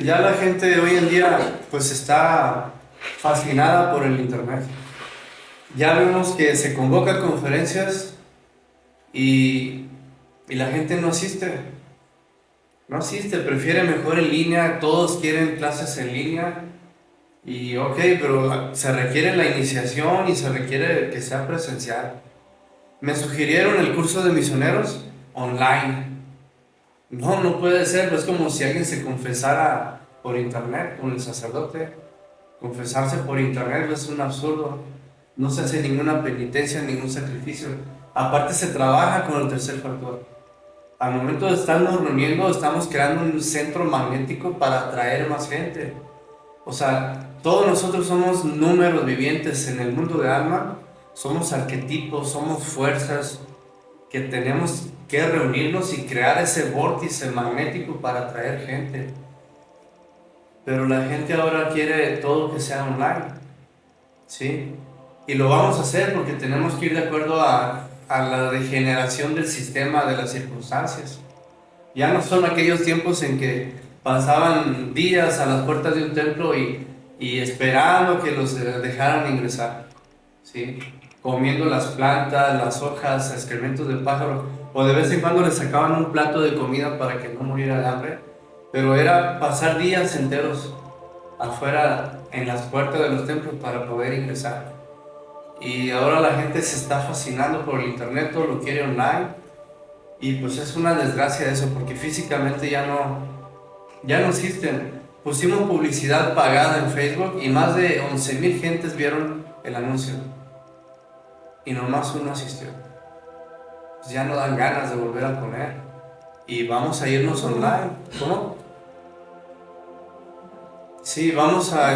ya la gente hoy en día pues está fascinada por el internet. Ya vemos que se convocan conferencias y, y la gente no asiste. No asiste, prefiere mejor en línea, todos quieren clases en línea. Y ok, pero se requiere la iniciación y se requiere que sea presencial. Me sugirieron el curso de misioneros online. No, no puede ser, es como si alguien se confesara por internet con el sacerdote. Confesarse por internet es un absurdo. No se hace ninguna penitencia, ningún sacrificio. Aparte se trabaja con el tercer factor. Al momento de estarnos reuniendo, estamos creando un centro magnético para atraer más gente. O sea, todos nosotros somos números vivientes en el mundo de alma, somos arquetipos, somos fuerzas que tenemos que reunirnos y crear ese vórtice magnético para atraer gente. Pero la gente ahora quiere todo que sea online, ¿sí? Y lo vamos a hacer porque tenemos que ir de acuerdo a la degeneración del sistema, de las circunstancias. Ya no son aquellos tiempos en que pasaban días a las puertas de un templo y esperando que los dejaran ingresar, ¿sí? Comiendo las plantas, las hojas, excrementos del pájaro, o de vez en cuando les sacaban un plato de comida para que no muriera de hambre, pero era pasar días enteros afuera en las puertas de los templos para poder ingresar. Y ahora la gente se está fascinando por el internet, todo lo quiere online, y pues es una desgracia eso, porque físicamente ya no existen. Pusimos publicidad pagada en Facebook y más de 11,000 gentes vieron el anuncio y nomás uno asistió. Pues ya no dan ganas de volver a poner y vamos a irnos online. ¿Cómo? Sí, vamos a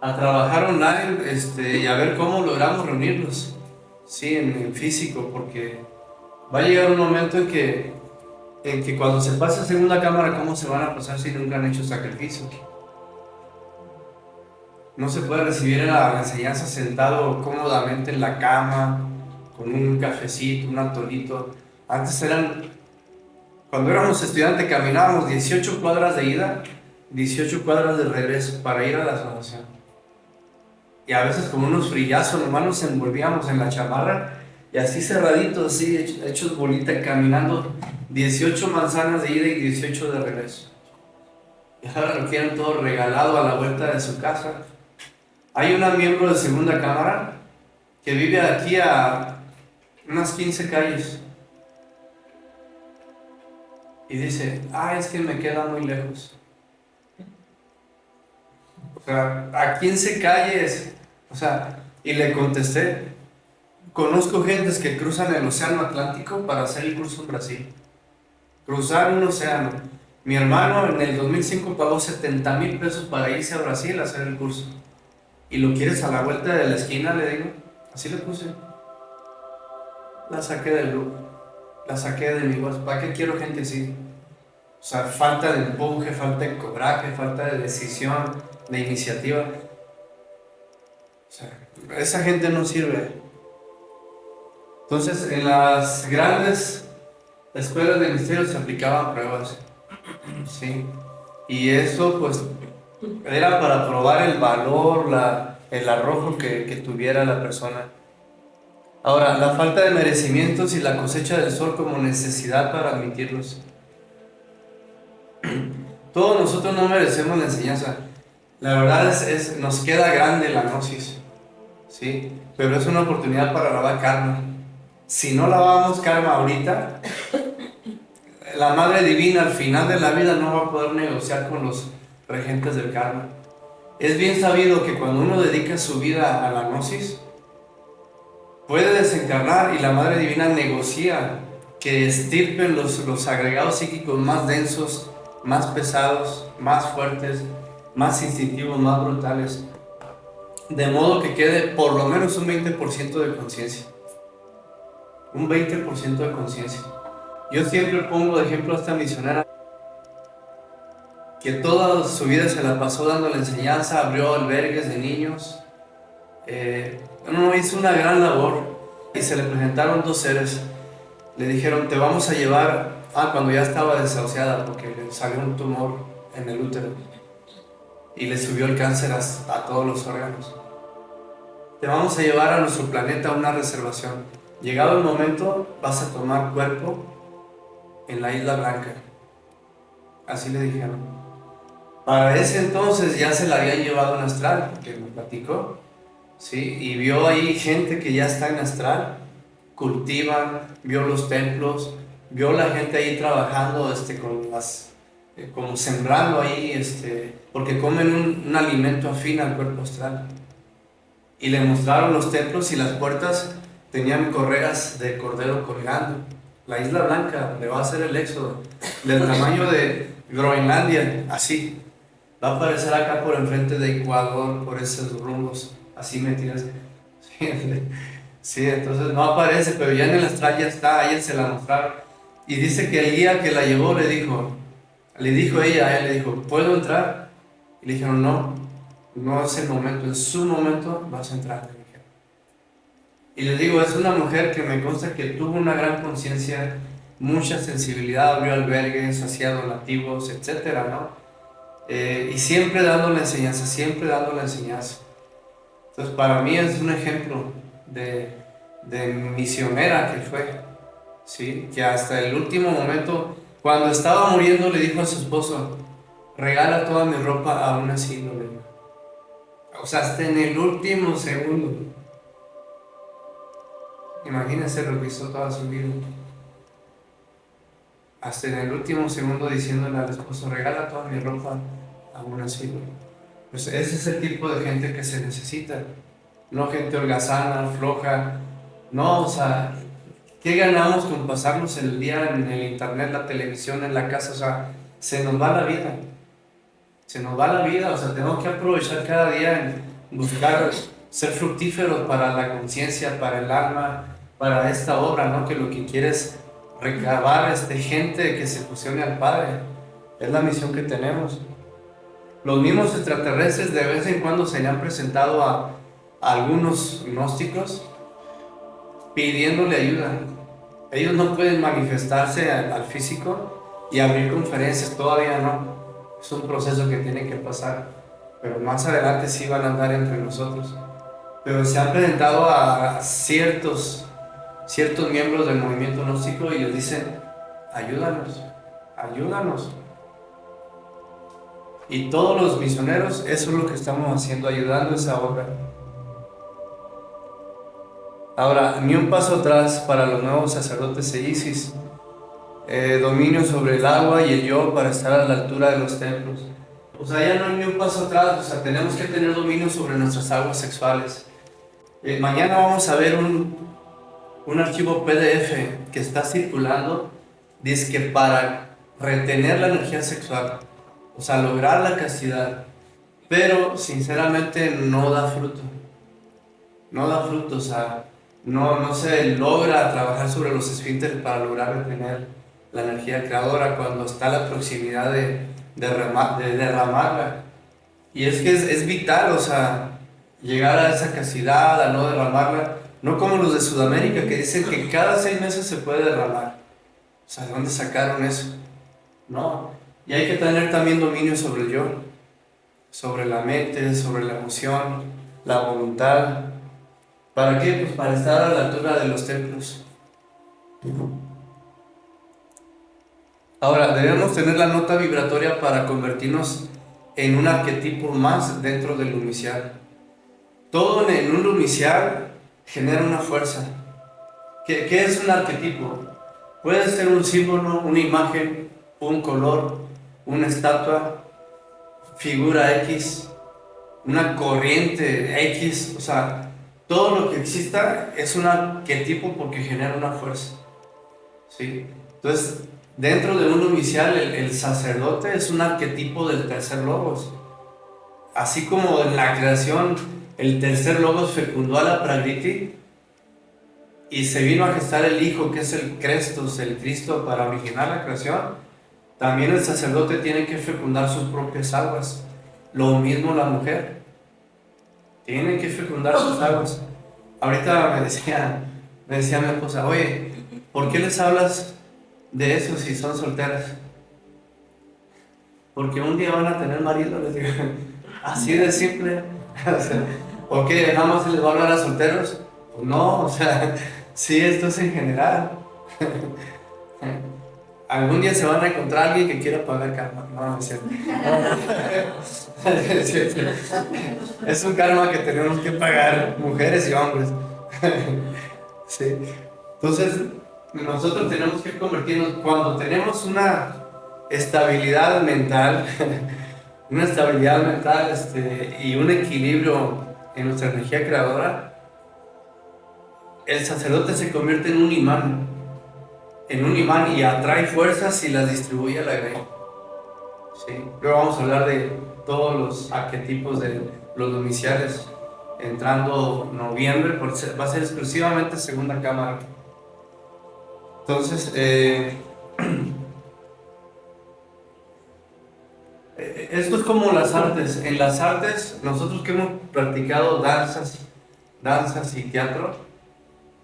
trabajar online y a ver cómo logramos reunirnos, sí, en físico, porque va a llegar un momento en que cuando se pase a segunda cámara, ¿cómo se van a pasar si nunca han hecho sacrificios? No se puede recibir la enseñanza sentado cómodamente en la cama, con un cafecito, un atolito. Antes cuando éramos estudiantes, caminábamos 18 cuadras de ida, 18 cuadras de regreso para ir a la salvación. Y a veces con unos frillazos nomás nos envolvíamos en la chamarra y así cerraditos, así hechos bolita, caminando 18 manzanas de ida y 18 de regreso. Y ahora lo quieren todo regalado a la vuelta de su casa. Hay una miembro de segunda cámara que vive aquí a unas 15 calles y dice, es que me queda muy lejos. O sea, a 15 calles, o sea, y le contesté, conozco gentes que cruzan el océano Atlántico para hacer el curso en Brasil. Cruzar un océano. Mi hermano en el 2005 pagó 70,000 pesos para irse a Brasil a hacer el curso. ¿Y lo quieres a la vuelta de la esquina? Le digo. Así le puse. La saqué del grupo. La saqué de mi voz. ¿Para qué quiero gente así? O sea, falta de empuje, falta de coraje, falta de decisión, de iniciativa. O sea, esa gente no sirve. Entonces, en las grandes escuelas de ministerio se aplicaban pruebas, ¿sí? Y eso, pues, era para probar el valor, el arrojo que tuviera la persona. Ahora, la falta de merecimientos y la cosecha del sol como necesidad para admitirlos. Todos nosotros no merecemos la enseñanza. La verdad nos queda grande la gnosis, ¿sí? Pero es una oportunidad para lavar karma. Si no lavamos karma ahorita, la Madre Divina al final de la vida no va a poder negociar con los regentes del karma. Es bien sabido que cuando uno dedica su vida a la gnosis, puede desencarnar y la Madre Divina negocia que estirpen los agregados psíquicos más densos, más pesados, más fuertes, más instintivos, más brutales, de modo que quede por lo menos un 20% de conciencia. Un 20% de conciencia. Yo siempre pongo de ejemplo a esta misionera que toda su vida se la pasó dando la enseñanza, abrió albergues de niños, hizo una gran labor y se le presentaron dos seres. Le dijeron, te vamos a llevar, cuando ya estaba desahuciada porque le salió un tumor en el útero y le subió el cáncer a todos los órganos. Te vamos a llevar a nuestro planeta a una reservación. Llegado el momento, vas a tomar cuerpo en la Isla Blanca. Así le dijeron. Para ese entonces ya se la habían llevado en astral, porque me platicó, ¿sí? Y vio ahí gente que ya está en astral, cultivan, vio los templos, vio la gente ahí trabajando con las, como sembrando ahí, porque comen un alimento afín al cuerpo astral. Y le mostraron los templos y las puertas tenían correas de cordero colgando. La Isla Blanca, donde va a ser el éxodo, del tamaño de Groenlandia, así. Va a aparecer acá por enfrente de Ecuador, por esos rumbos, así metidas. Sí, entonces no aparece, pero ya en el astral ya está, a ella se la mostraron. Y dice que el guía que la llevó le dijo ella a él, le dijo, ¿puedo entrar? Y le dijeron, no, no es el momento, en su momento vas a entrar, le dijeron. Y le digo, es una mujer que me consta que tuvo una gran conciencia, mucha sensibilidad, abrió albergues, hacía donativos, etcétera, ¿no? Y siempre dando la enseñanza, siempre dando la enseñanza. Entonces para mí es un ejemplo de misionera que fue, ¿sí? Que hasta el último momento, cuando estaba muriendo, le dijo a su esposo, regala toda mi ropa a un asilo, le dijo. O sea, hasta en el último segundo. Imagínense lo que hizo toda su vida. Hasta en el último segundo diciéndole al esposo, regala toda mi ropa a un asilo. Pues ese es el tipo de gente que se necesita. No gente holgazana, floja. No, o sea, ¿qué ganamos con pasarnos el día en el internet, la televisión, en la casa? O sea, se nos va la vida. Se nos va la vida, o sea, tenemos que aprovechar cada día en buscar ser fructíferos para la conciencia, para el alma, para esta obra, ¿no? Que lo que quiere es recabar gente que se fusione al Padre. Es la misión que tenemos. Los mismos extraterrestres de vez en cuando se le han presentado a algunos gnósticos pidiéndole ayuda. Ellos no pueden manifestarse al físico y abrir conferencias, todavía no. Es un proceso que tiene que pasar, pero más adelante sí van a andar entre nosotros. Pero se han presentado a ciertos miembros del movimiento gnóstico y ellos dicen, ayúdanos, ayúdanos. Y todos los misioneros, eso es lo que estamos haciendo, ayudando a esa obra. Ahora, ni un paso atrás para los nuevos sacerdotes de Isis. Dominio sobre el agua y el yo para estar a la altura de los templos. O sea, ya no hay ni un paso atrás, o sea, tenemos que tener dominio sobre nuestras aguas sexuales. Mañana vamos a ver un archivo PDF que está circulando, dice que para retener la energía sexual, o sea, lograr la castidad, pero sinceramente no da fruto. No da fruto, o sea, no se logra trabajar sobre los esfínteres para lograr retener la energía creadora cuando está a la proximidad de derramarla. Y es que es vital, o sea, llegar a esa castidad, a no derramarla, no como los de Sudamérica que dicen que cada 6 meses se puede derramar. O sea, ¿de dónde sacaron eso? No, y hay que tener también dominio sobre el yo, sobre la mente, sobre la emoción, la voluntad. ¿Para qué? Pues para estar a la altura de los templos. Ahora, debemos tener la nota vibratoria para convertirnos en un arquetipo más dentro del lumicial. Todo en un lumicial genera una fuerza. ¿Qué es un arquetipo? Puede ser un símbolo, una imagen, un color, una estatua, figura X, una corriente X, o sea, todo lo que exista es un arquetipo porque genera una fuerza, ¿sí? Entonces, dentro de un lumicial, el sacerdote es un arquetipo del tercer logos. Así como en la creación, el tercer logos fecundó a la Prakriti y se vino a gestar el Hijo, que es el Crestos, el Cristo, para originar la creación, también el sacerdote tiene que fecundar sus propias aguas. Lo mismo la mujer. Tienen que fecundar sus aguas. Ahorita me decía mi esposa, oye, ¿por qué les hablas de eso si son solteras? porque un día van a tener marido, les digo, así de simple. O sea, ¿o qué? ¿Nada más se les va a hablar a solteros? Pues no, o sea, sí, esto es en general. Algún día se van a encontrar alguien que quiera pagar karma. No, no es cierto. Es cierto. Es un karma que tenemos que pagar, mujeres y hombres. Sí. Entonces, nosotros tenemos que convertirnos, cuando tenemos una estabilidad mental, y un equilibrio en nuestra energía creadora, el sacerdote se convierte en un imán y atrae fuerzas y las distribuye a la grey. ¿Sí? Luego vamos a hablar de todos los arquetipos de los domiciales entrando noviembre, porque va a ser exclusivamente segunda cámara. Entonces, esto es como las artes. En las artes, nosotros que hemos practicado danzas y teatro,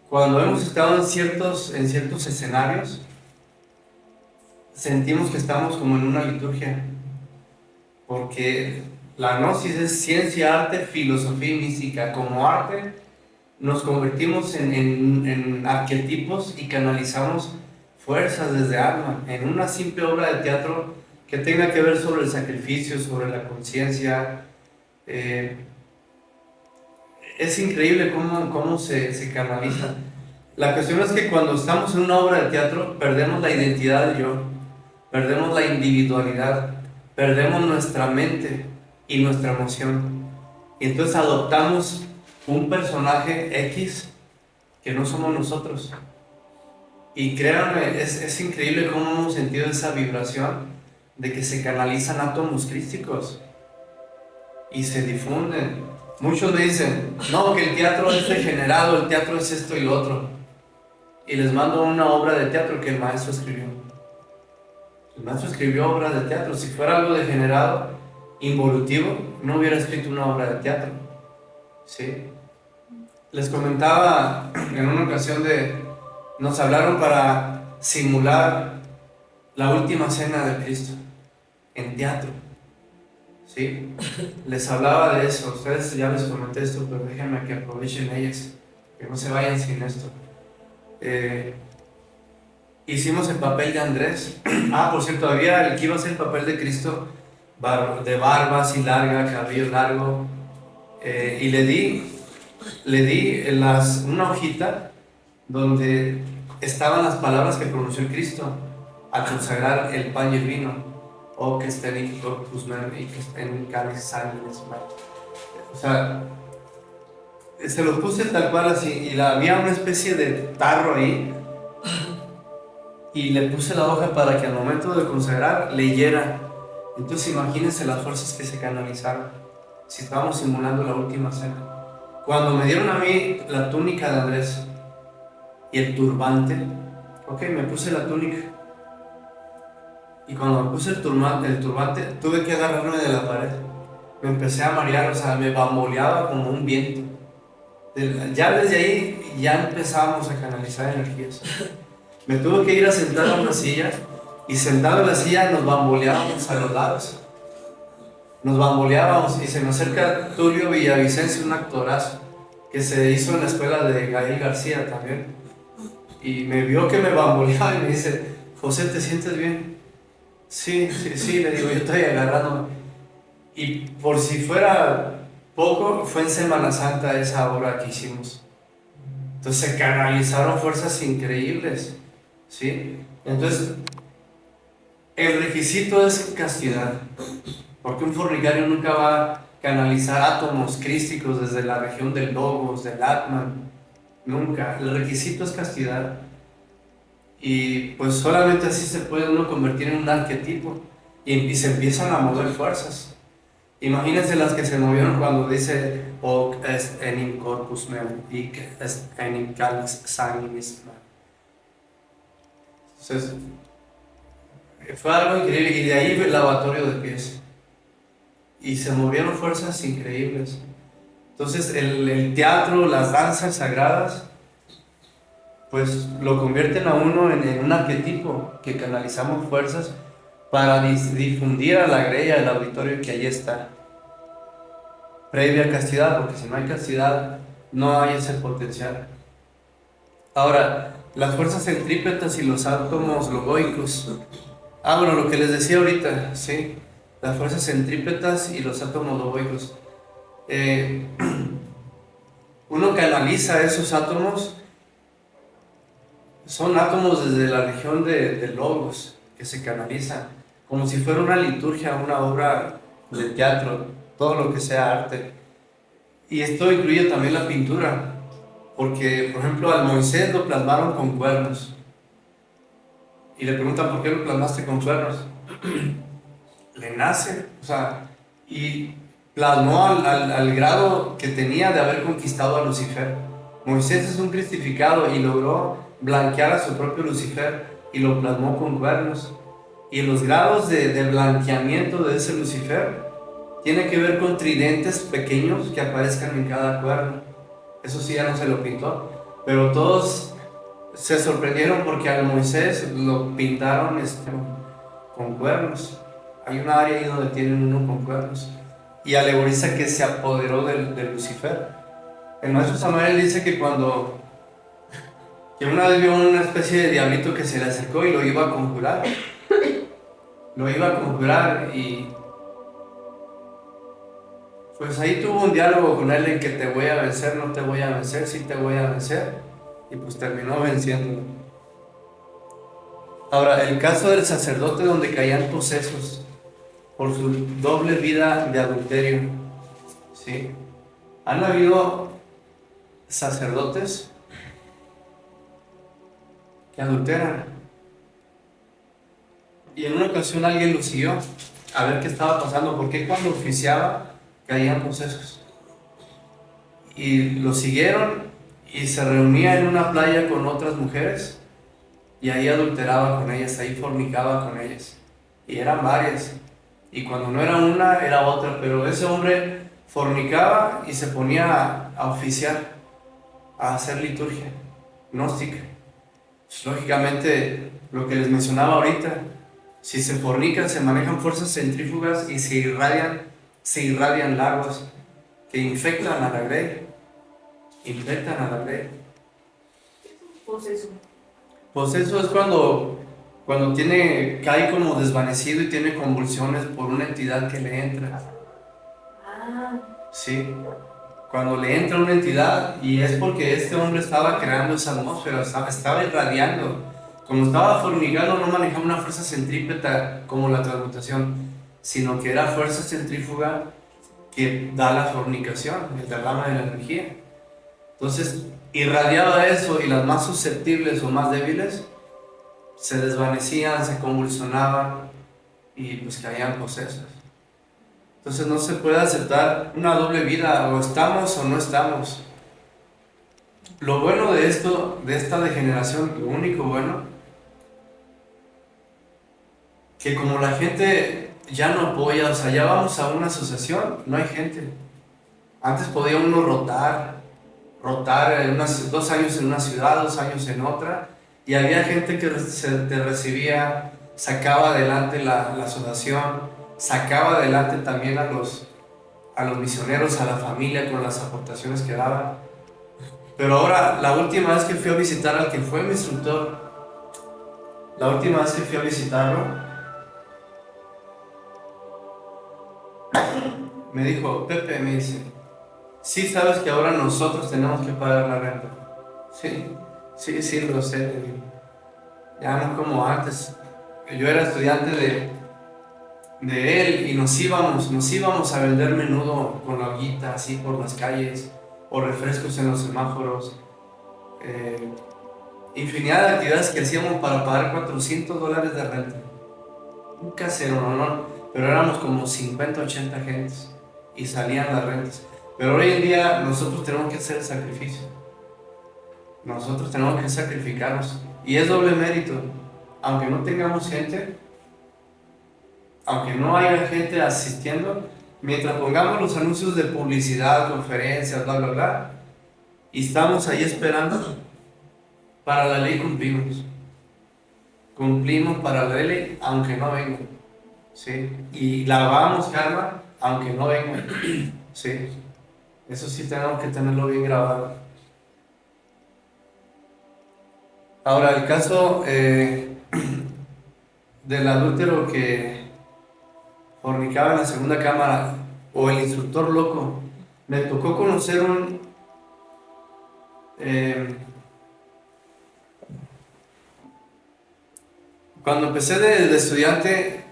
cuando hemos estado en ciertos escenarios, sentimos que estamos como en una liturgia, porque la gnosis es ciencia, arte, filosofía y mística. Como arte, nos convertimos en arquetipos y canalizamos fuerzas desde alma, en una simple obra de teatro que tenga que ver sobre el sacrificio, sobre la conciencia. Es increíble cómo se canaliza. La cuestión es que cuando estamos en una obra de teatro, perdemos la identidad del yo, perdemos la individualidad, perdemos nuestra mente y nuestra emoción. Y entonces adoptamos un personaje X que no somos nosotros. Y créanme, es increíble cómo hemos sentido esa vibración de que se canalizan átomos crísticos y se difunden. Muchos me dicen, no, que el teatro es degenerado, el teatro es esto y lo otro. Y les mando una obra de teatro que el maestro escribió. El maestro escribió obras de teatro. Si fuera algo degenerado, involutivo, no hubiera escrito una obra de teatro. ¿Sí? Les comentaba en una ocasión nos hablaron para simular la última cena de Cristo en teatro. ¿Sí? Les hablaba de eso. Ustedes ya les comenté esto, pero déjenme que aprovechen ellas, que no se vayan sin esto. Hicimos el papel de Andrés. Por cierto, había el que iba a hacer el papel de Cristo, de barba así larga, cabello largo, y le di una hojita donde estaban las palabras que pronunció el Cristo al consagrar el pan y el vino. O que esté en corpus meum y que esté en cáliz sanguinis. O sea, se lo puse tal cual así, y había una especie de tarro ahí, y le puse la hoja para que al momento de consagrar leyera. Entonces imagínense las fuerzas que se canalizaron, si estábamos simulando la última cena. Cuando me dieron a mí la túnica de Andrés y el turbante, me puse la túnica, y cuando me puse el turbante tuve que agarrarme de la pared. Me empecé a marear, o sea, me bamboleaba como un viento. Ya desde ahí ya empezábamos a canalizar energías. Me tuve que ir a sentar a una silla, y sentado en la silla nos bamboleábamos a los lados. Nos bamboleábamos, y se me acerca Tulio Villavicencio, un actorazo que se hizo en la escuela de Gael García también, y me vio que me bamboleaba y me dice, José, ¿te sientes bien? Sí, le digo, yo estoy agarrándome. Y por si fuera poco, fue en Semana Santa esa obra que hicimos. Entonces se canalizaron fuerzas increíbles, ¿sí? Entonces, el requisito es castidad, porque un fornicario nunca va a canalizar átomos crísticos desde la región del logos, del atman, nunca. El requisito es castidad. Y pues solamente así se puede uno convertir en un arquetipo, y se empiezan a mover fuerzas. Imagínense las que se movieron cuando dice hoc est enim corpus meum, hic est enim cáliz sanguinis. Entonces fue algo increíble, y de ahí el lavatorio de pies, y se movieron fuerzas increíbles. Entonces el teatro, las danzas sagradas, pues lo convierten a uno en un arquetipo que canalizamos fuerzas para difundir a la grey, al auditorio que allí está, previa castidad, porque si no hay castidad, no hay ese potencial. Ahora, las fuerzas centrípetas y los átomos logoicos. Bueno, lo que les decía ahorita, sí, las fuerzas centrípetas y los átomos logoicos. Eh, Uno que analiza esos átomos, son átomos desde la región de logos, que se canalizan, como si fuera una liturgia, una obra de teatro, todo lo que sea arte. Y esto incluye también la pintura, porque, por ejemplo, al Moisés lo plasmaron con cuernos. Y le preguntan, ¿por qué lo plasmaste con cuernos? Le nace, o sea, y plasmó al grado que tenía de haber conquistado a Lucifer. Moisés es un cristificado y logró blanquear a su propio Lucifer y lo plasmó con cuernos. Y los grados de blanqueamiento de ese Lucifer tiene que ver con tridentes pequeños que aparezcan en cada cuerno. Eso sí, ya no se lo pintó, pero todos se sorprendieron porque al Moisés lo pintaron con cuernos. Hay un área ahí donde tienen uno con cuernos y alegoriza que se apoderó de Lucifer. El maestro Samael dice que que una vez vio una especie de diablito que se le acercó y lo iba a conjurar. Lo iba a conjurar y pues ahí tuvo un diálogo con él en que te voy a vencer, no te voy a vencer, sí te voy a vencer, y pues terminó venciéndolo. Ahora, el caso del sacerdote donde caían posesos por su doble vida de adulterio, ¿sí? Han habido sacerdotes que adulteran, y en una ocasión alguien lo siguió a ver qué estaba pasando, porque cuando oficiaba caían posesos. Y lo siguieron y se reunía en una playa con otras mujeres y ahí adulteraba con ellas, ahí fornicaba con ellas. Y eran varias. Y cuando no era una, era otra. Pero ese hombre fornicaba y se ponía a oficiar, a hacer liturgia gnóstica. Pues, lógicamente, lo que les mencionaba ahorita, si se fornican, se manejan fuerzas centrífugas y se irradian larvas que infectan a la grey. Infectan a la grey. Poseso. Poseso es cuando cae como desvanecido y tiene convulsiones por una entidad que le entra. Ah, Sí, cuando le entra una entidad y es porque este hombre estaba creando esa atmósfera, estaba irradiando. Como estaba fornicando, no manejaba una fuerza centrípeta como la transmutación, sino que era fuerza centrífuga que da la fornicación, el derrame de la energía. Entonces, irradiaba eso y las más susceptibles o más débiles se desvanecían, se convulsionaban y pues caían posesas. Entonces no se puede aceptar una doble vida, o estamos o no estamos. Lo bueno de esto, de esta degeneración, lo único bueno, que como la gente ya no apoya, o sea, ya vamos a una asociación, no hay gente. Antes podía uno rotar 2 años en una ciudad, 2 años en otra, y había gente que te recibía, sacaba adelante la asociación, sacaba adelante también a los misioneros, a la familia con las aportaciones que daban. Pero ahora, la última vez que fui a visitar al que fue mi instructor, la última vez que fui a visitarlo, me dijo, Pepe, me dice, sí sabes que ahora nosotros tenemos que pagar la renta. Sí, lo sé, le digo. Ya no como antes. Yo era estudiante de él y nos íbamos a vender menudo con la ollita así por las calles, o refrescos en los semáforos. Infinidad de actividades que hacíamos para pagar $400 de renta. Un casero, no, pero éramos como 50, 80 gentes y salían las rentas. Pero hoy en día nosotros tenemos que hacer el sacrificio. Nosotros tenemos que sacrificarnos. Y es doble mérito. Aunque no tengamos gente, aunque no haya gente asistiendo, mientras pongamos los anuncios de publicidad, conferencias, bla, bla, bla, y estamos ahí esperando, para la ley cumplimos. Cumplimos para la ley, aunque no vengan. ¿sí? Y lavamos karma aunque no venga, ¿sí? Eso sí tenemos que tenerlo bien grabado. Ahora, el caso del adúltero que fornicaba en la segunda cámara o el instructor loco, me tocó conocer eh, cuando empecé de estudiante,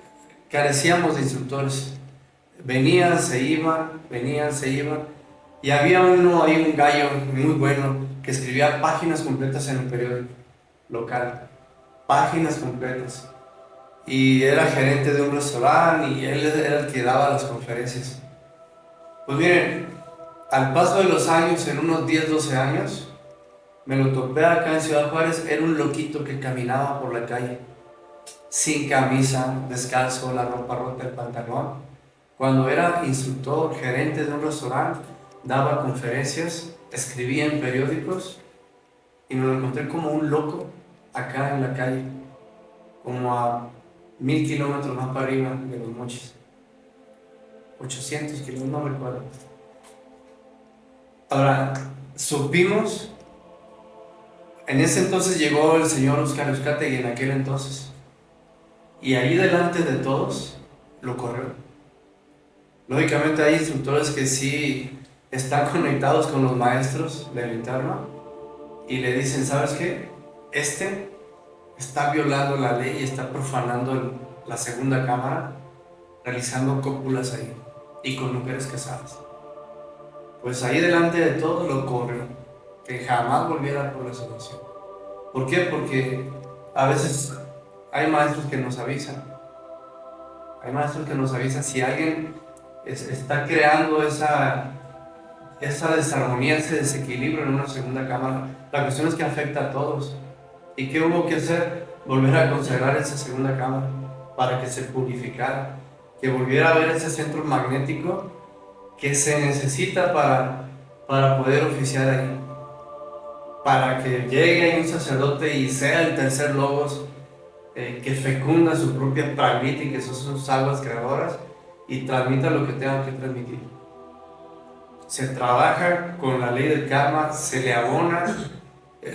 carecíamos de instructores. Venían, se iban. Y había uno ahí, un gallo muy bueno, que escribía páginas completas en un periódico local. Páginas completas. Y era gerente de un restaurante y él era el que daba las conferencias. Pues miren, al paso de los años, en unos 10 12 años, me lo topé acá en Ciudad Juárez. Era un loquito que caminaba por la calle, sin camisa, descalzo, la ropa rota, el pantalón. Cuando era instructor, gerente de un restaurante, daba conferencias, escribía en periódicos y me lo encontré como un loco acá en la calle, como a 1000 kilómetros más para arriba de Los Mochis. 800 kilómetros, no recuerdo. Ahora, supimos, en ese entonces llegó el señor Oscar Euskátegui en aquel entonces, y ahí delante de todos lo corrió. Lógicamente hay instructores que sí están conectados con los maestros del interno y le dicen, ¿sabes qué? Este está violando la ley y está profanando la segunda cámara, realizando cópulas ahí y con mujeres casadas. Pues ahí delante de todos lo corrió, que jamás volviera por la situación. ¿Por qué? Porque a veces hay maestros que nos avisan. Hay maestros que nos avisan si alguien está creando esa desarmonía, ese desequilibrio en una segunda cámara. La cuestión es que afecta a todos. ¿Y qué hubo que hacer? Volver a consagrar esa segunda cámara para que se purificara, que volviera a haber ese centro magnético que se necesita para poder oficiar ahí. Para que llegue ahí un sacerdote y sea el tercer logos que fecunda su propia prakriti, que son sus aguas creadoras, y transmita lo que tenga que transmitir. Se trabaja con la ley del karma, se le abona.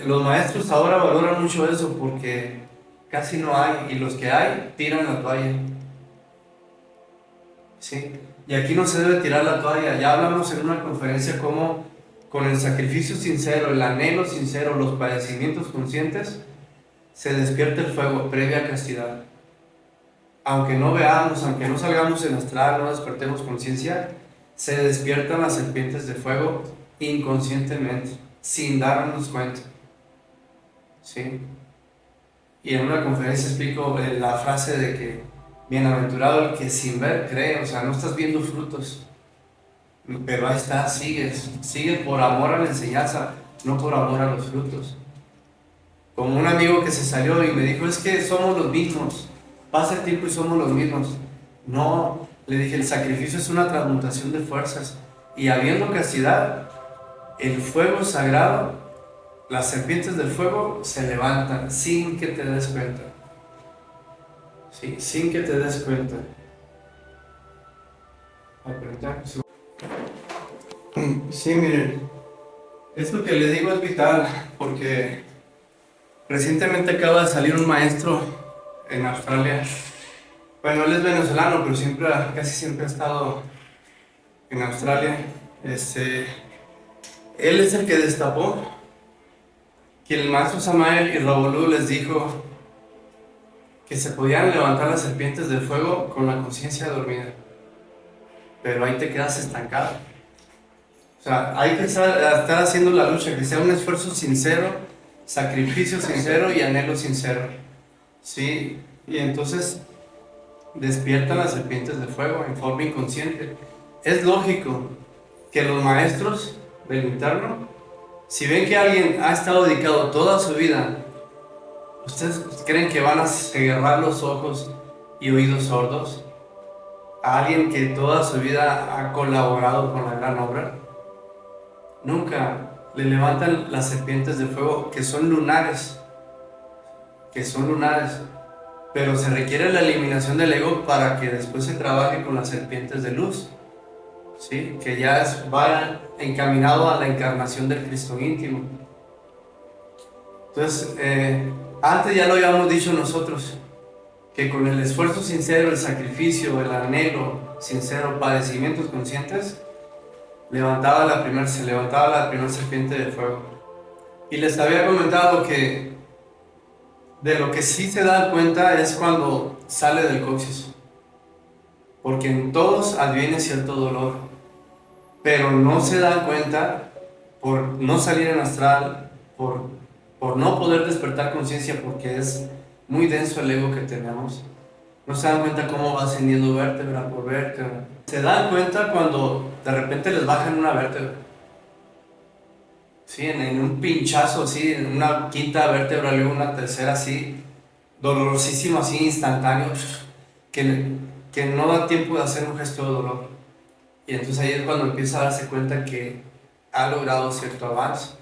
Los maestros ahora valoran mucho eso porque casi no hay, y los que hay tiran la toalla. ¿Sí? Y aquí no se debe tirar la toalla. Ya hablamos en una conferencia cómo con el sacrificio sincero, el anhelo sincero, los padecimientos conscientes, se despierta el fuego previa castidad. Aunque no veamos, aunque no salgamos en astral, no despertemos conciencia, se despiertan las serpientes de fuego inconscientemente, sin darnos cuenta. ¿Sí? Y en una conferencia explico la frase de que bienaventurado el que sin ver cree. O sea, no estás viendo frutos, pero ahí está, sigues por amor a la enseñanza, no por amor a los frutos. Como un amigo que se salió y me dijo, es que somos los mismos, pasa el tiempo y somos los mismos. No, le dije, el sacrificio es una transmutación de fuerzas, y habiendo castidad, el fuego sagrado, las serpientes del fuego se levantan sin que te des cuenta. Sí, sin que te des cuenta. Sí, miren, esto que les digo es vital porque recientemente acaba de salir un maestro en Australia. Bueno, él es venezolano, pero casi siempre ha estado en Australia. Él es el que destapó que el maestro Samael y Rabolú les dijo que se podían levantar las serpientes del fuego con la conciencia dormida, pero ahí te quedas estancado. O sea, hay que estar haciendo la lucha, que sea un esfuerzo sincero, sacrificio sincero y anhelo sincero. ¿Sí? Y entonces despiertan las serpientes de fuego en forma inconsciente. Es lógico que los maestros del interno, si ven que alguien ha estado dedicado toda su vida, ¿ustedes creen que van a cerrar los ojos y oídos sordos a alguien que toda su vida ha colaborado con la gran obra? Nunca. Le levantan las serpientes de fuego que son lunares, pero se requiere la eliminación del ego para que después se trabaje con las serpientes de luz, ¿sí? Que ya va encaminado a la encarnación del Cristo íntimo. Entonces, antes ya lo habíamos dicho nosotros, que con el esfuerzo sincero, el sacrificio, el anhelo sincero, padecimientos conscientes, se levantaba la primera serpiente de fuego. Y les había comentado que de lo que sí se dan cuenta es cuando sale del coxis, porque en todos adviene cierto dolor, pero no se dan cuenta por no salir en astral, por no poder despertar conciencia, porque es muy denso el ego que tenemos. No se dan cuenta cómo va ascendiendo vértebra por vértebra. Se dan cuenta cuando de repente les bajan una vértebra. Sí, en un pinchazo así, en una quinta vértebra, luego una tercera así, dolorosísimo así, instantáneo, que no da tiempo de hacer un gesto de dolor. Y entonces ahí es cuando empieza a darse cuenta que ha logrado cierto avance.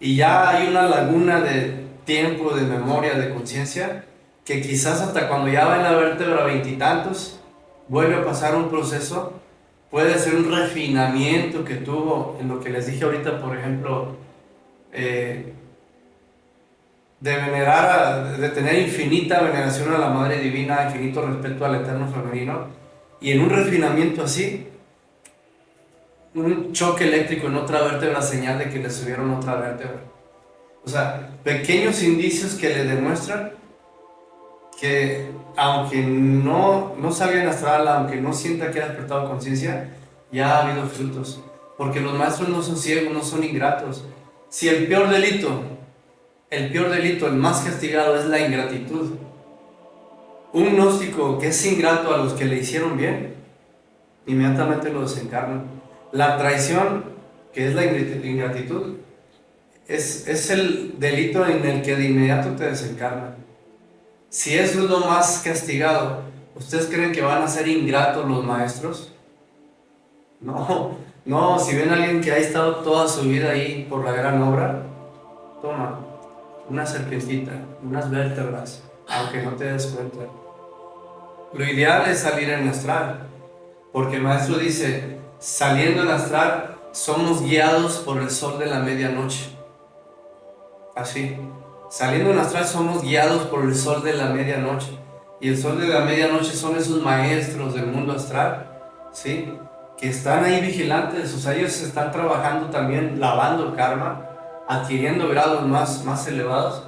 Y ya hay una laguna de tiempo, de memoria, de conciencia, que quizás hasta cuando ya va en la vértebra veintitantos, vuelve a pasar un proceso, puede ser un refinamiento que tuvo en lo que les dije ahorita, por ejemplo, de tener infinita veneración a la Madre Divina, infinito respeto al Eterno Femenino, y en un refinamiento así, un choque eléctrico en otra vértebra, señal de que le subieron otra vértebra. O sea, pequeños indicios que le demuestran que aunque no salga en astral, aunque no sienta que ha despertado conciencia, ya ha habido frutos. Porque los maestros no son ciegos, no son ingratos. Si el peor delito, el más castigado es la ingratitud, un gnóstico que es ingrato a los que le hicieron bien, inmediatamente lo desencarnan. La traición, que es la ingratitud, es el delito en el que de inmediato te desencarnan. Si eso es lo más castigado, ¿ustedes creen que van a ser ingratos los maestros? No, si ven a alguien que ha estado toda su vida ahí por la gran obra, toma, una serpientita, unas vértebras, aunque no te des cuenta. Lo ideal es salir en astral, porque el maestro dice, saliendo en astral, somos guiados por el sol de la medianoche. Así, saliendo en astral somos guiados por el sol de la medianoche. Y el sol de la medianoche son esos maestros del mundo astral, ¿sí? Que están ahí vigilantes, o sea, ellos están trabajando también, lavando el karma, adquiriendo grados más elevados,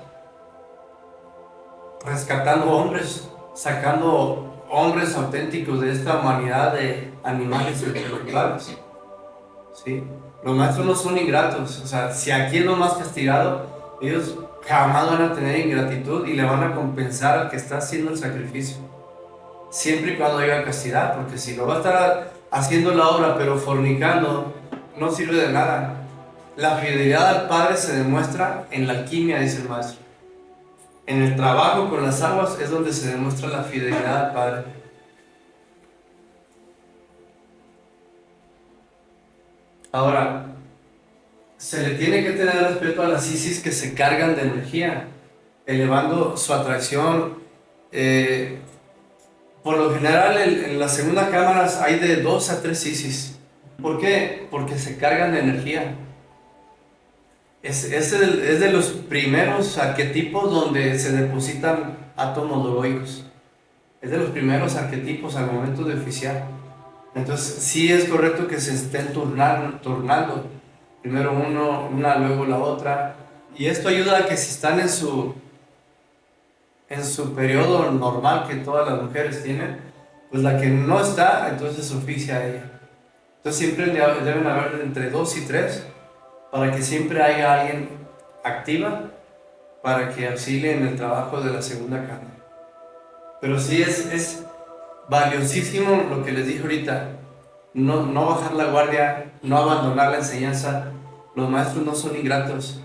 rescatando hombres, sacando hombres auténticos de esta humanidad de animales intelectuales, ¿sí? Los maestros no son ingratos, o sea, si aquí es lo más castigado, ellos jamás van a tener ingratitud y le van a compensar al que está haciendo el sacrificio, siempre y cuando haya castidad, porque si lo va a estar haciendo la obra pero fornicando, no sirve de nada. La fidelidad al Padre se demuestra en la alquimia, dice el maestro. En el trabajo con las aguas es donde se demuestra la fidelidad al Padre. Ahora, se le tiene que tener respeto a las Isis que se cargan de energía, elevando su atracción. Por lo general en las segundas cámaras hay de 2 a 3 Isis. ¿Por qué? Porque se cargan de energía. Es de los primeros arquetipos donde se depositan átomos doloicos. Es de los primeros arquetipos al momento de oficiar. Entonces sí es correcto que se estén turnando. Primero una, luego la otra. Y esto ayuda a que si están en su periodo normal que todas las mujeres tienen, pues la que no está, entonces oficia a ella. Entonces siempre deben haber entre 2 y 3 para que siempre haya alguien activa para que auxilie en el trabajo de la segunda cámara. Pero sí es valiosísimo lo que les dije ahorita, no bajar la guardia, no abandonar la enseñanza. Los maestros no son ingratos.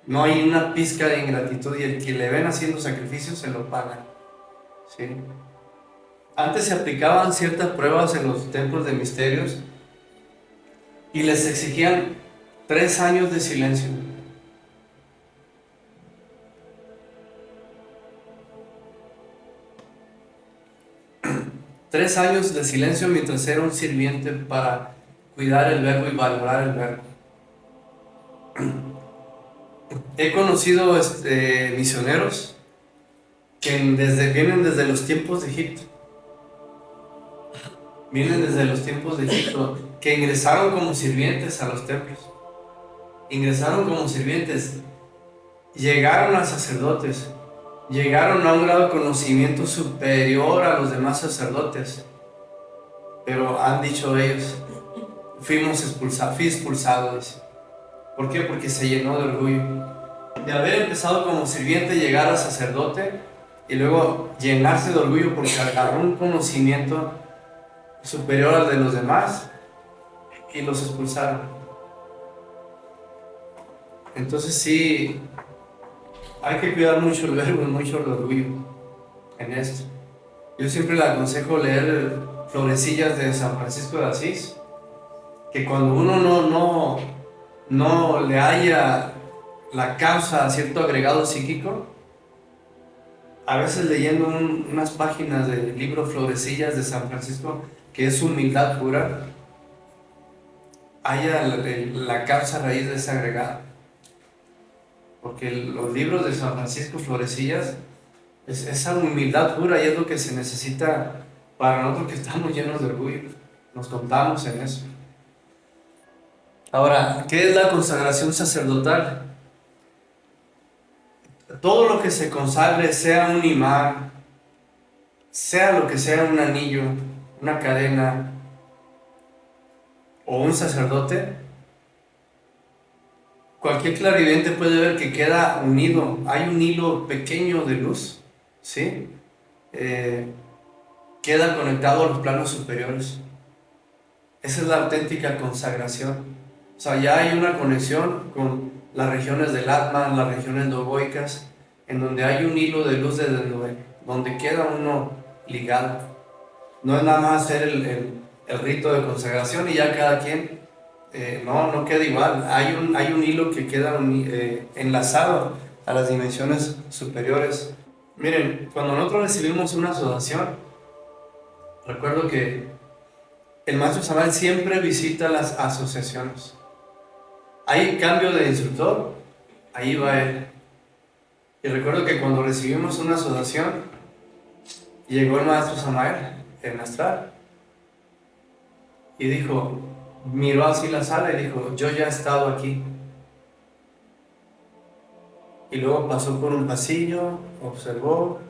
No hay una pizca de ingratitud y el que le ven haciendo sacrificios se lo pagan, ¿sí? Antes se aplicaban ciertas pruebas en los templos de misterios y les exigían 3 años de silencio. 3 años de silencio mientras era un sirviente para cuidar el verbo y valorar el verbo. He conocido misioneros que vienen desde los tiempos de Egipto. Vienen desde los tiempos de Egipto, que ingresaron como sirvientes a los templos. Ingresaron como sirvientes, llegaron a sacerdotes, llegaron a un grado de conocimiento superior a los demás sacerdotes. Pero han dicho ellos, fui expulsado, dice. ¿Por qué? Porque se llenó de orgullo. De haber empezado como sirviente, llegar a sacerdote y luego llenarse de orgullo porque agarró un conocimiento superior al de los demás y los expulsaron. Entonces sí, hay que cuidar mucho el verbo y mucho el orgullo en esto. Yo siempre le aconsejo leer Florecillas de San Francisco de Asís, que cuando uno no le haya la causa a cierto agregado psíquico, a veces leyendo unas páginas del libro Florecillas de San Francisco, que es humildad pura, haya la causa raíz de ese agregado. Porque los libros de San Francisco Florecillas es esa humildad pura y es lo que se necesita para nosotros que estamos llenos de orgullo. Nos contamos en eso. Ahora, ¿qué es la consagración sacerdotal? Todo lo que se consagre, sea un imán, sea lo que sea, un anillo, una cadena o un sacerdote, cualquier clarividente puede ver que queda unido. Hay un hilo pequeño de luz, ¿sí? Queda conectado a los planos superiores. Esa es la auténtica consagración. O sea, ya hay una conexión con las regiones del Atman, las regiones dogoicas, en donde hay un hilo de luz desde donde queda uno ligado. No es nada más hacer el rito de consagración y ya cada quien, no queda igual. Hay un hilo que queda enlazado a las dimensiones superiores. Miren, cuando nosotros recibimos una asociación, recuerdo que el maestro Samael siempre visita las asociaciones. Hay cambio de instructor, ahí va él. Y recuerdo que cuando recibimos una asociación, llegó el maestro Samael, en astral, y dijo, miró así la sala y dijo, yo ya he estado aquí. Y luego pasó por un pasillo, observó,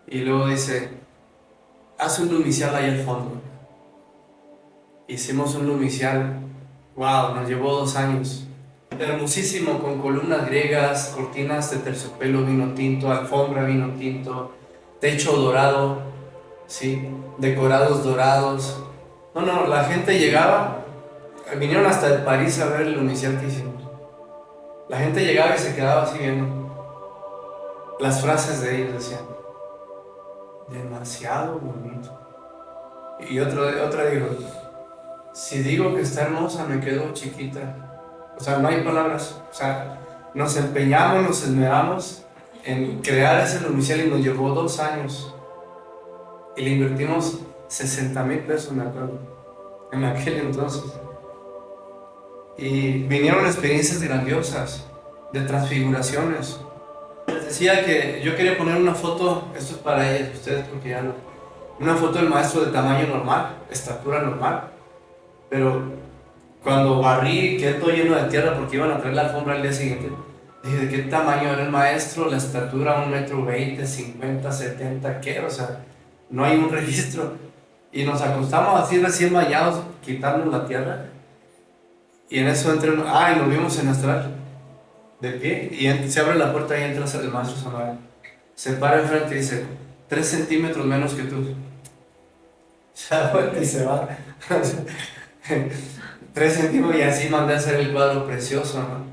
y luego dice, haz un lumicial ahí al fondo. Hicimos un lumicial, wow, nos llevó 2 años. Hermosísimo, con columnas griegas, cortinas de terciopelo vino tinto, alfombra vino tinto, techo dorado, ¿sí? Decorados dorados. No, la gente llegaba, vinieron hasta de París a ver el lumicial que hicimos. La gente llegaba y se quedaba así viendo. Las frases de ellos decían, demasiado bonito. Y otra dijo, si digo que está hermosa, me quedo chiquita. O sea, no hay palabras. O sea, nos empeñamos, nos esmeramos en crear ese lumicial y nos llevó 2 años. Y le invertimos 60,000 pesos, me acuerdo, en aquel entonces. Y vinieron experiencias grandiosas, de transfiguraciones. Les decía que yo quería poner una foto, esto es para ellas, ustedes porque ya no. Una foto del maestro de tamaño normal, estatura normal. Pero cuando barrí, quedé todo lleno de tierra porque iban a traer la alfombra al día siguiente. Dije, ¿de qué tamaño era el maestro? La estatura, 1,20 m, 50, 70, ¿qué? O sea, no hay un registro. Y nos acostamos así recién bañados, quitando la tierra. Y en eso entré, y nos vimos en astral, de pie. Y se abre la puerta y entra el maestro Samael. Se para enfrente y dice, 3 centímetros menos que tú. Se da vuelta y se va. 3 centímetros y así mandé a hacer el cuadro precioso, ¿no?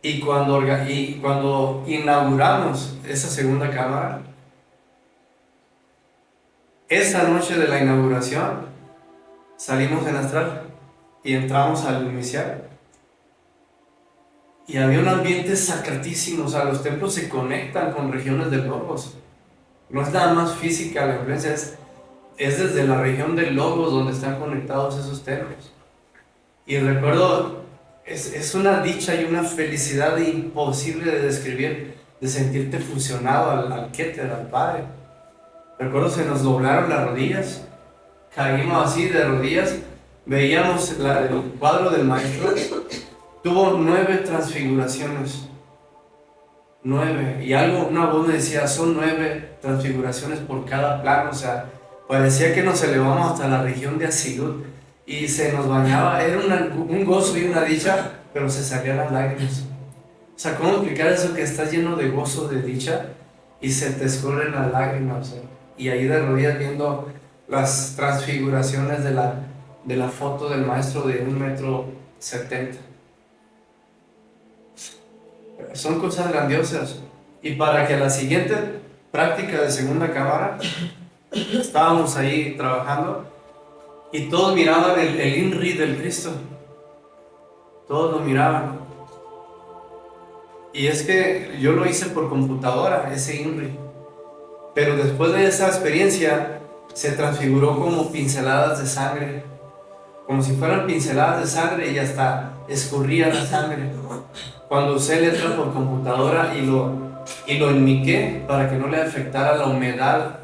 Y cuando inauguramos esa segunda cámara, esa noche de la inauguración, salimos en astral y entramos al lumicial. Y había un ambiente sacratísimo, o sea, los templos se conectan con regiones del logos. No es nada más física la influencia, es desde la región del Logos donde están conectados esos templos. Y recuerdo, es una dicha y una felicidad imposible de describir, de sentirte fusionado al Keter, al Padre. Recuerdo, se nos doblaron las rodillas, caímos así de rodillas, veíamos el cuadro del maestro, tuvo 9 transfiguraciones. 9, y algo, una voz me decía, son 9 transfiguraciones por cada plano, o sea, parecía que nos elevamos hasta la región de Asilut y se nos bañaba, era un gozo y una dicha, pero se salían las lágrimas. O sea, ¿cómo explicar eso que estás lleno de gozo, de dicha, y se te escurren las lágrimas? O sea, y ahí de rodillas viendo las transfiguraciones de la foto del maestro de 1,70 m. Son cosas grandiosas. Y para que la siguiente práctica de segunda cámara, estábamos ahí trabajando y todos miraban el INRI del Cristo. Todos lo miraban. Y es que yo lo hice por computadora, ese INRI. Pero después de esa experiencia, se transfiguró como pinceladas de sangre. Como si fueran pinceladas de sangre y hasta escurría la sangre. Cuando usé letra por computadora y lo enmiqué para que no le afectara la humedad,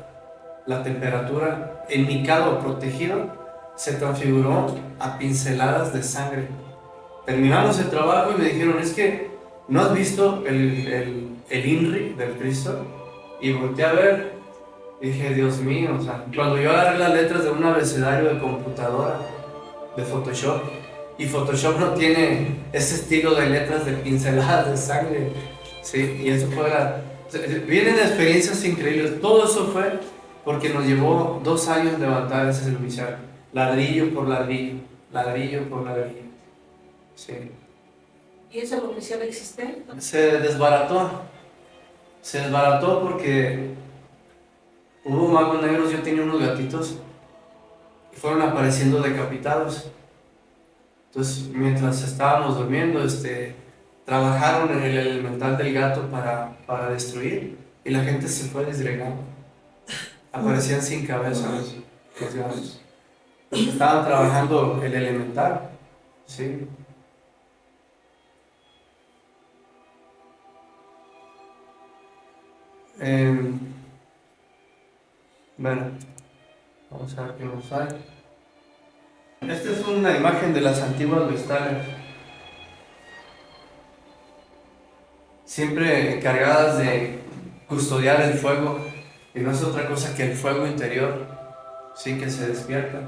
la temperatura, enmicado, protegido, se transfiguró a pinceladas de sangre. Terminamos el trabajo y me dijeron, es que ¿no has visto el INRI del Cristo? Y volteé a ver y dije, Dios mío, o sea, cuando yo agarré las letras de un abecedario de computadora, de Photoshop, y Photoshop no tiene ese estilo de letras de pinceladas de sangre, ¿sí? Y eso fue vienen experiencias increíbles. Todo eso fue porque nos llevó 2 años levantar ese servicial, ladrillo por ladrillo, ladrillo por ladrillo, ¿sí? ¿Y eso lo oficial existe? Se desbarató porque hubo magos negros. Yo tenía unos gatitos y fueron apareciendo decapitados. Entonces, mientras estábamos durmiendo, trabajaron en el elemental del gato para destruir, y la gente se fue disgregando. Aparecían sin cabeza los gatos. Estaban trabajando el elemental, ¿sí? Bueno, vamos a ver qué nos sale. Esta es una imagen de las antiguas vestales, siempre encargadas de custodiar el fuego, y no es otra cosa que el fuego interior, sí, que se despierta.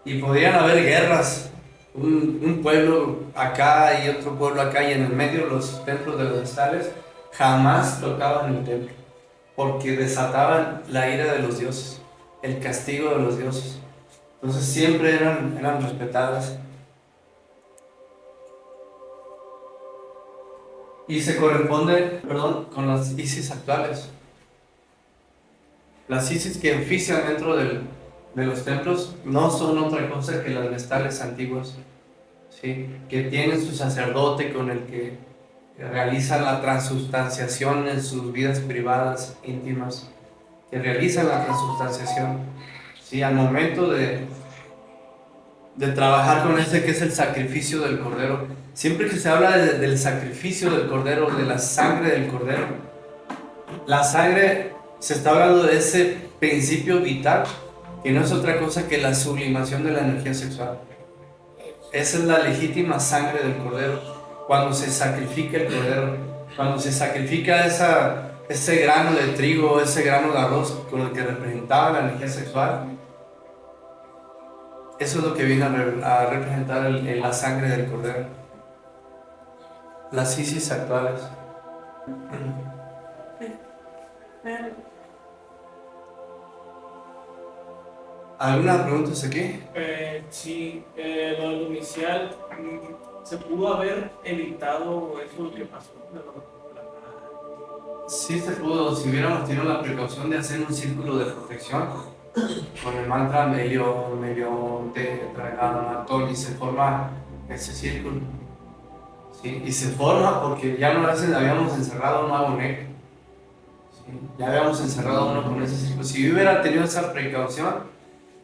Y podrían haber guerras, un pueblo acá y otro pueblo acá, y en el medio los templos de los vestales jamás tocaban el templo, porque desataban la ira de los dioses, el castigo de los dioses. Entonces siempre eran respetadas. Y se corresponde, con las Isis actuales. Las Isis que ofician dentro de los templos no son otra cosa que las vestales antiguas, ¿sí? Que tienen su sacerdote con el que realizan la transubstanciación en sus vidas privadas, íntimas, que realizan la transubstanciación, ¿sí? Al momento de trabajar con que es el sacrificio del Cordero. Siempre que se habla del sacrificio del Cordero, de la sangre del Cordero, la sangre, se está hablando de ese principio vital, que no es otra cosa que la sublimación de la energía sexual. Esa es la legítima sangre del Cordero. Cuando se sacrifica el Cordero, cuando se sacrifica ese grano de trigo, ese grano de arroz con el que representaba la energía sexual, eso es lo que viene a representar la sangre del Cordero. Las Isis actuales. ¿Alguna pregunta aquí? Sí, lo del inicial, ¿se pudo haber evitado eso lo que pasó? Sí se pudo, si hubiéramos tenido la precaución de hacer un círculo de protección con el mantra medio tetragrammatón, y se forma ese círculo, ¿sí? Y se forma porque ya una vez habíamos encerrado a un mago negro, ¿sí? Ya habíamos encerrado a uno con ese círculo. Si hubiera tenido esa precaución,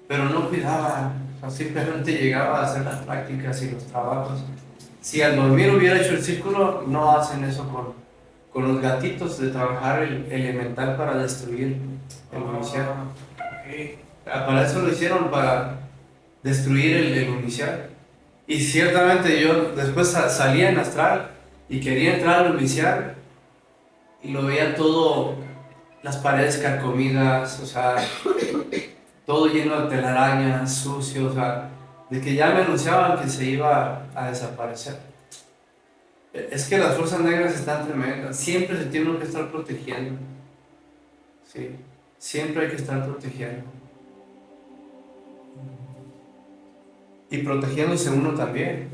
pero no cuidaba, o sea, simplemente llegaba a hacer las prácticas y los trabajos. Si al dormir hubiera hecho el círculo, no hacen eso con los gatitos de trabajar el elemental para destruir el inicial. Ok. Para eso lo hicieron, para destruir el inicial. Y ciertamente yo después salía en astral y quería entrar al inicial y lo veía todo, las paredes carcomidas, o sea, todo lleno de telarañas, sucio, o sea, de que ya me anunciaban que se iba a desaparecer. Es que las fuerzas negras están tremendas, siempre se tienen que estar protegiendo, ¿sí? Siempre hay que estar protegiendo. Y protegiéndose uno también.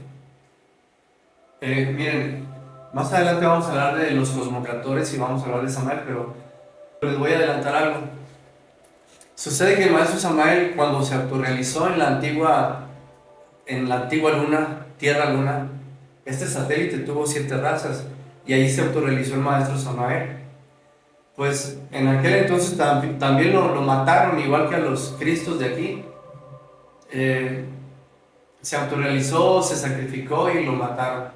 Miren, más adelante vamos a hablar de los cosmocratores y vamos a hablar de Samael, pero les voy a adelantar algo. Sucede que el maestro Samael, cuando se autorrealizó en la antigua luna, Tierra Luna, este satélite tuvo 7 razas y ahí se autorrealizó el maestro Samael. Pues en aquel entonces también lo mataron, igual que a los Cristos de aquí. Se autorrealizó, se sacrificó y lo mataron.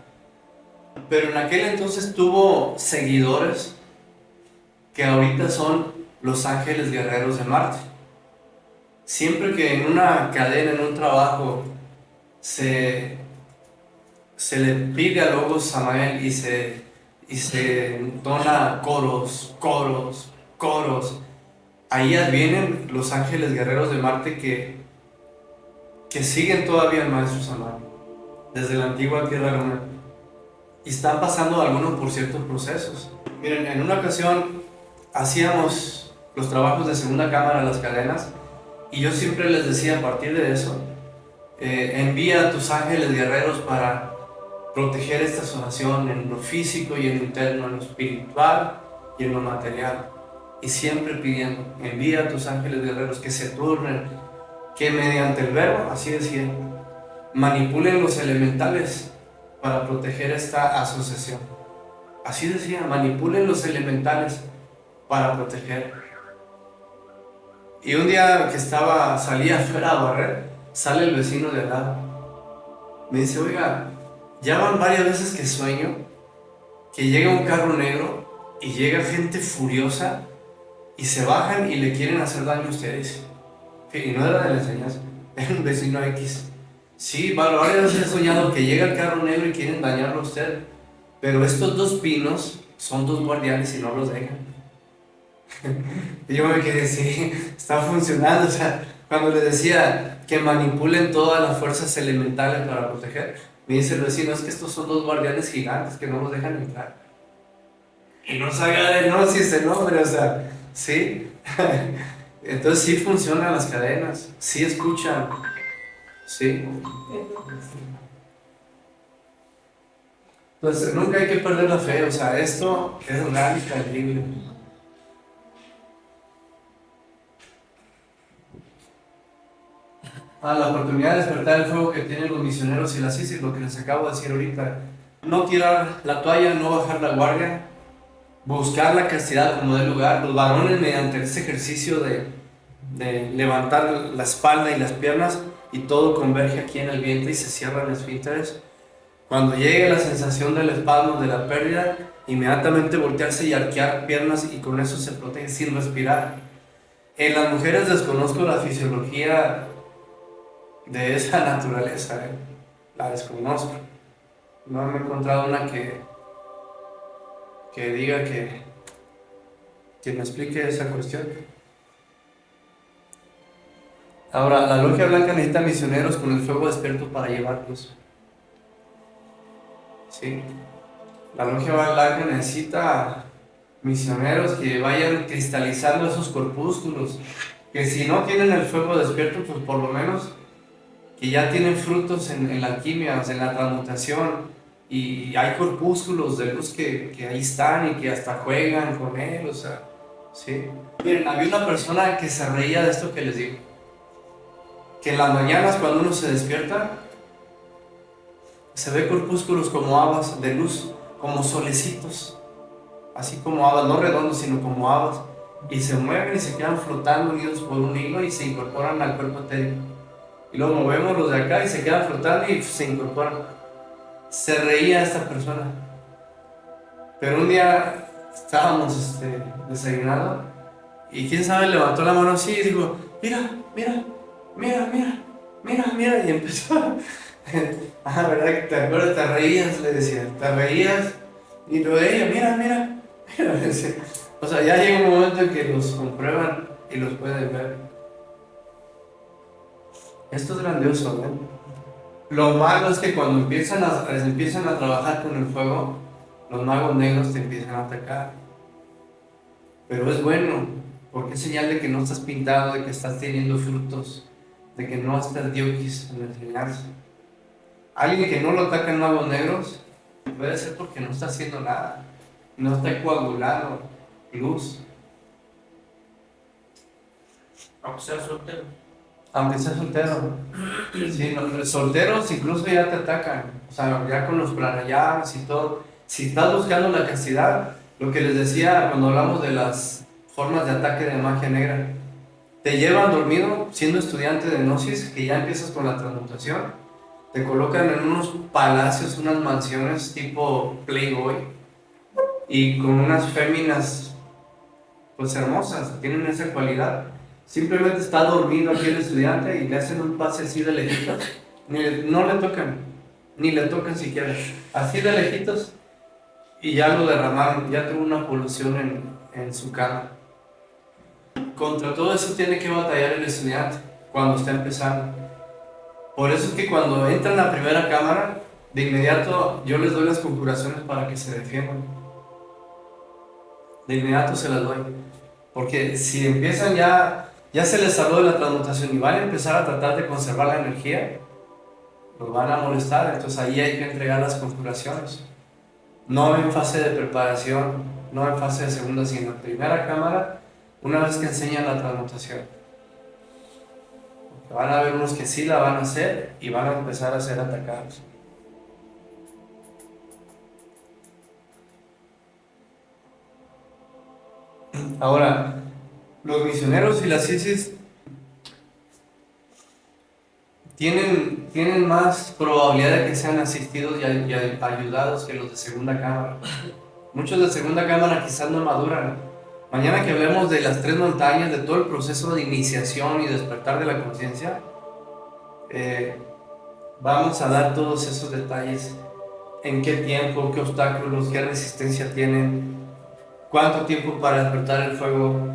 Pero en aquel entonces tuvo seguidores que ahorita son los ángeles guerreros de Marte. Siempre que en una cadena, en un trabajo, se le pide a Logos Samael y se entona coros, ahí advienen los ángeles guerreros de Marte que siguen todavía al maestro Samael, desde la antigua Tierra Luna, y están pasando algunos por ciertos procesos. Miren, en una ocasión hacíamos los trabajos de segunda cámara, las cadenas, y yo siempre les decía a partir de eso, envía a tus ángeles guerreros para proteger esta asociación en lo físico y en lo interno, en lo espiritual y en lo material. Y siempre pidiendo, envía a tus ángeles guerreros que se turnen, que mediante el verbo, así decía, manipulen los elementales para proteger esta asociación. Así decía, manipulen los elementales para proteger. Y un día que salía afuera a barrer, sale el vecino de al lado. Me dice, oiga, ya van varias veces que sueño que llega un carro negro y llega gente furiosa y se bajan y le quieren hacer daño a ustedes. Y no era de la enseñanza, era un vecino X. Sí, varias veces he soñado que llega el carro negro y quieren dañarlo a usted, pero estos 2 pinos son 2 guardianes y no los dejan. Y yo me quedé, sí, está funcionando. O sea, cuando le decía que manipulen todas las fuerzas elementales para proteger, me dice el vecino, es que estos son 2 guardianes gigantes que no los dejan entrar. Y no sabía de no si ese nombre, o sea, sí. Entonces sí funcionan las cadenas, sí escuchan, sí. Entonces nunca hay que perder la fe, o sea, esto es real y tangible. La oportunidad de despertar el fuego que tienen los misioneros y las ISIS, lo que les acabo de decir ahorita. No tirar la toalla, no bajar la guardia, buscar la castidad como dé lugar. Los varones, mediante ese ejercicio de levantar la espalda y las piernas, y todo converge aquí en el vientre y se cierran los esfínteres. Cuando llegue la sensación del espasmo, de la pérdida, inmediatamente voltearse y arquear piernas, y con eso se protege sin respirar. En las mujeres desconozco la fisiología de esa naturaleza, la desconozco. No me he encontrado una que diga que me explique esa cuestión. Ahora, la logia blanca necesita misioneros con el fuego despierto para llevarlos. Sí, la logia blanca necesita misioneros que vayan cristalizando esos corpúsculos, que si no tienen el fuego despierto, pues por lo menos que ya tienen frutos en la alquimia, en la transmutación, y hay corpúsculos de luz que ahí están y que hasta juegan con él, o sea, sí. Miren, había una persona que se reía de esto que les digo, que en las mañanas cuando uno se despierta, se ve corpúsculos como habas de luz, como solecitos, así como habas, no redondos, sino como habas, y se mueven y se quedan flotando unidos por un hilo y se incorporan al cuerpo etérico. Y luego movemos los de acá y se quedan flotando y se incorporan. Se reía esta persona. Pero un día estábamos desayunando y quién sabe levantó la mano así y dijo, mira, mira, mira, mira, mira, mira, y empezó. ¿Verdad que te acuerdas? Te reías, le decía, te reías y lo de ella, mira, mira, mira, le decía. O sea, ya llega un momento en que los comprueban y los pueden ver. Esto es grandioso, ¿no? Lo malo es que cuando empiezan a trabajar con el fuego, los magos negros te empiezan a atacar. Pero es bueno, porque es señal de que no estás pintado, de que estás teniendo frutos, de que no estás diokis en la enseñanza. Alguien que no lo ataca en magos negros, puede ser porque no está haciendo nada, no está coagulado luz. Aunque sea soltero. Aunque sea soltero. Sí, los solteros incluso ya te atacan. O sea, ya con los pranayas y todo. Si estás buscando la castidad, lo que les decía cuando hablamos de las formas de ataque de magia negra, te llevan dormido siendo estudiante de Gnosis, que ya empiezas con la transmutación, te colocan en unos palacios, unas mansiones tipo Playboy, y con unas féminas pues hermosas, tienen esa cualidad. Simplemente está dormido aquí el estudiante y le hacen un pase así de lejitos, no le tocan, ni le tocan siquiera, así de lejitos, y ya lo derramaron, ya tuvo una polución en su cara. Contra todo eso tiene que batallar el estudiante cuando está empezando. Por eso es que cuando entra en la primera cámara, de inmediato yo les doy las conjuraciones para que se defiendan. De inmediato se las doy. Porque si empiezan ya se les habló de la transmutación y van a empezar a tratar de conservar la energía, los van a molestar. Entonces ahí hay que entregar las conjuraciones. No en fase de preparación, no en fase de segunda, sino en primera cámara, una vez que enseñan la transmutación. Porque van a haber unos que sí la van a hacer y van a empezar a ser atacados. Ahora, los misioneros y las ISIS tienen más probabilidad de que sean asistidos y ayudados que los de segunda cámara. Muchos de segunda cámara quizás no maduran. Mañana que hablemos de las 3 montañas, de todo el proceso de iniciación y despertar de la conciencia, vamos a dar todos esos detalles. En qué tiempo, qué obstáculos, qué resistencia tienen, cuánto tiempo para despertar el fuego.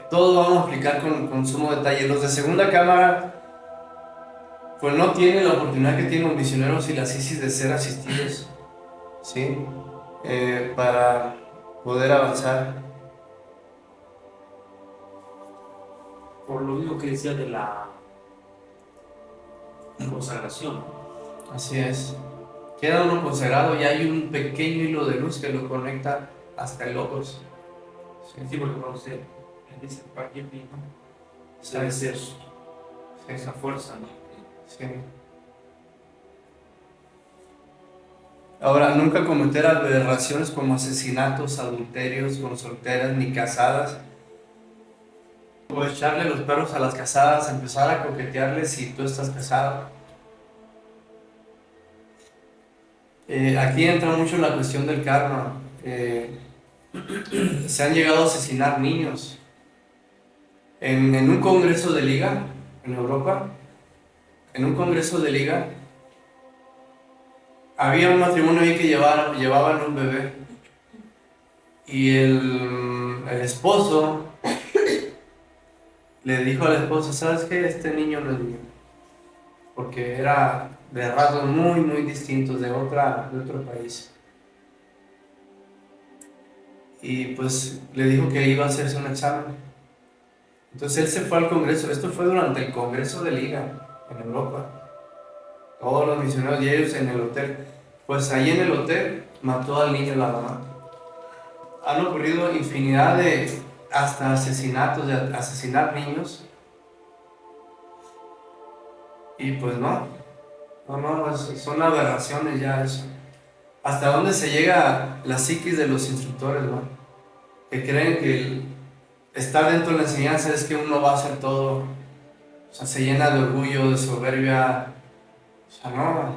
Todo vamos a explicar con sumo detalle. Los de segunda cámara pues no tienen la oportunidad que tienen los misioneros y las ISIS de ser asistidos, ¿sí? Para poder avanzar. Por lo mismo que decía de la consagración. Así es. Queda uno consagrado y hay un pequeño hilo de luz que lo conecta hasta el logos. Sí, porque cuando usted dice cualquier vino, debe ser esa fuerza, ¿no? Sí. Ahora, nunca cometer aberraciones como asesinatos, adulterios con solteras ni casadas. O echarle los perros a las casadas, empezar a coquetearles si tú estás casado. Aquí entra mucho la cuestión del karma. Se han llegado a asesinar niños. En un congreso de liga en Europa, en un congreso de liga, había un matrimonio ahí que llevaban un bebé. Y el esposo le dijo a la esposa, ¿sabes qué? Este niño no es mío. Porque era de rasgos muy, muy distintos, de otro país. Y pues le dijo que iba a hacerse un examen. Entonces él se fue al congreso. Esto fue durante el congreso de liga en Europa. Todos los misioneros y ellos en el hotel. Pues ahí en el hotel mató al niño la mamá. Han ocurrido infinidad de hasta asesinatos, de asesinar niños. Y pues no, son aberraciones ya eso. ¿Hasta dónde se llega la psiquis de los instructores, no? que creen que estar dentro de la enseñanza es que uno va a hacer todo, o sea, se llena de orgullo, de soberbia, o sea, no,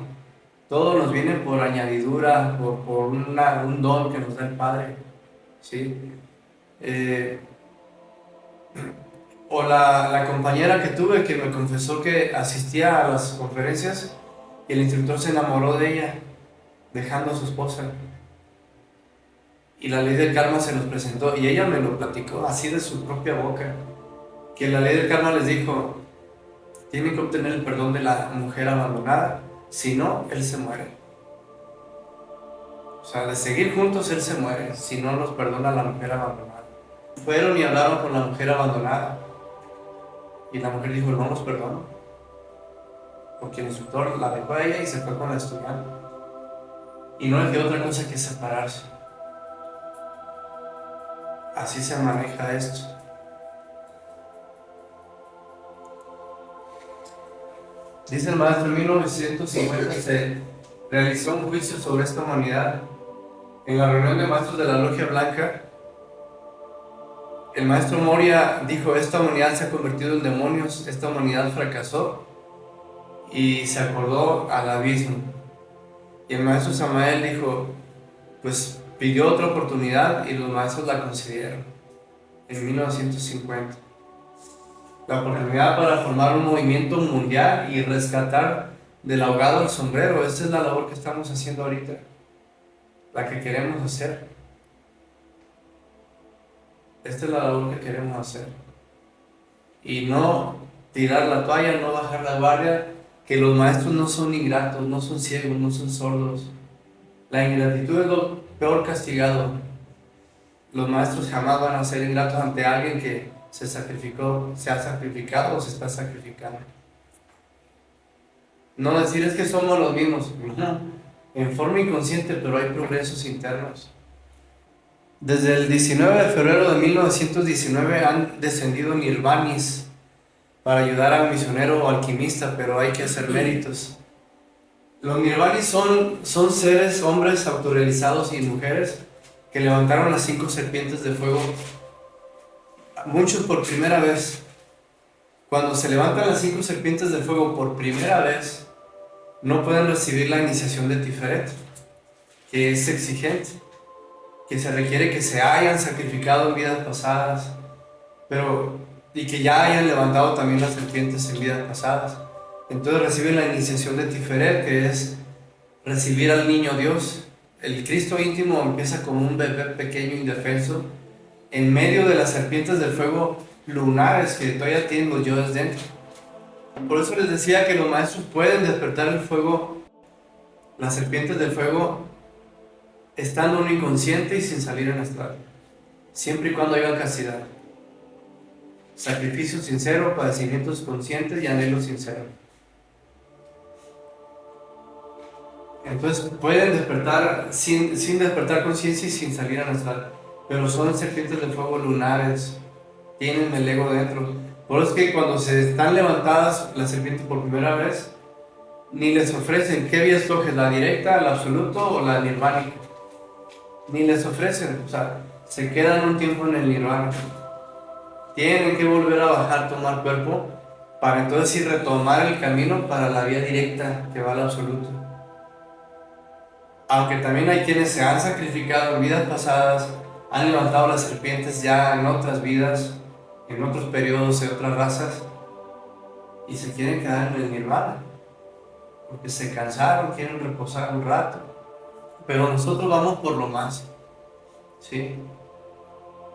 todo nos viene por añadidura, por un don que nos da el Padre, ¿sí? O la compañera que tuve que me confesó que asistía a las conferencias y el instructor se enamoró de ella, dejando a su esposa. Y la ley del karma se nos presentó y ella me lo platicó así de su propia boca, que la ley del karma les dijo, tienen que obtener el perdón de la mujer abandonada, si no, él se muere. O sea, de seguir juntos él se muere, si no nos perdona la mujer abandonada. Fueron y hablaron con la mujer abandonada y la mujer dijo, no los perdono, porque el instructor la dejó a ella y se fue con la estudiante y no le quedó otra cosa que separarse. Así se maneja esto. Dice el maestro, en 1950 se realizó un juicio sobre esta humanidad. En la reunión de maestros de la Logia Blanca, el maestro Moria dijo, esta humanidad se ha convertido en demonios, esta humanidad fracasó y se acordó al abismo. Y el maestro Samael dijo, pues pidió otra oportunidad y los maestros la concedieron en 1950. La oportunidad para formar un movimiento mundial y rescatar del ahogado al sombrero. Esta es la labor que estamos haciendo ahorita, la que queremos hacer. Esta es la labor que queremos hacer. Y no tirar la toalla, no bajar la guardia, que los maestros no son ingratos, no son ciegos, no son sordos. La ingratitud es lo peor castigado. Los maestros jamás van a ser ingratos ante alguien que se sacrificó, se ha sacrificado o se está sacrificando. No decir es que somos los mismos, no, en forma inconsciente, pero hay progresos internos. Desde el 19 de febrero de 1919 han descendido nirvanis para ayudar al misionero o alquimista, pero hay que hacer méritos. Los nirvanis son seres, hombres autorrealizados y mujeres que levantaron las 5 serpientes de fuego, muchos por primera vez. Cuando se levantan las 5 serpientes de fuego por primera vez, no pueden recibir la iniciación de Tiferet, que es exigente, que se requiere que se hayan sacrificado en vidas pasadas, y que ya hayan levantado también las serpientes en vidas pasadas. Entonces reciben la iniciación de Tiferet, que es recibir al niño Dios. El Cristo íntimo empieza como un bebé pequeño, indefenso, en medio de las serpientes del fuego lunares que todavía tienen los yoes dentro. Por eso les decía que los maestros pueden despertar el fuego, las serpientes del fuego, estando uno inconsciente y sin salir en astral, siempre y cuando haya castidad, sacrificio sincero, padecimientos conscientes y anhelo sincero. Entonces pueden despertar sin despertar conciencia y sin salir en astral, pero son serpientes de fuego lunares, tienen el ego dentro. Por eso es que cuando se están levantadas las serpientes por primera vez, ni les ofrecen qué vía escoges, la directa, el absoluto o la nirvánica. Ni les ofrecen, o sea, se quedan un tiempo en el nirvana. Tienen que volver a bajar, tomar cuerpo, para entonces sí retomar el camino para la vía directa que va al absoluto. Aunque también hay quienes se han sacrificado en vidas pasadas, han levantado las serpientes ya en otras vidas, en otros periodos, en otras razas, y se quieren quedar en el nirvana, porque se cansaron, quieren reposar un rato. Pero nosotros vamos por lo más, ¿sí?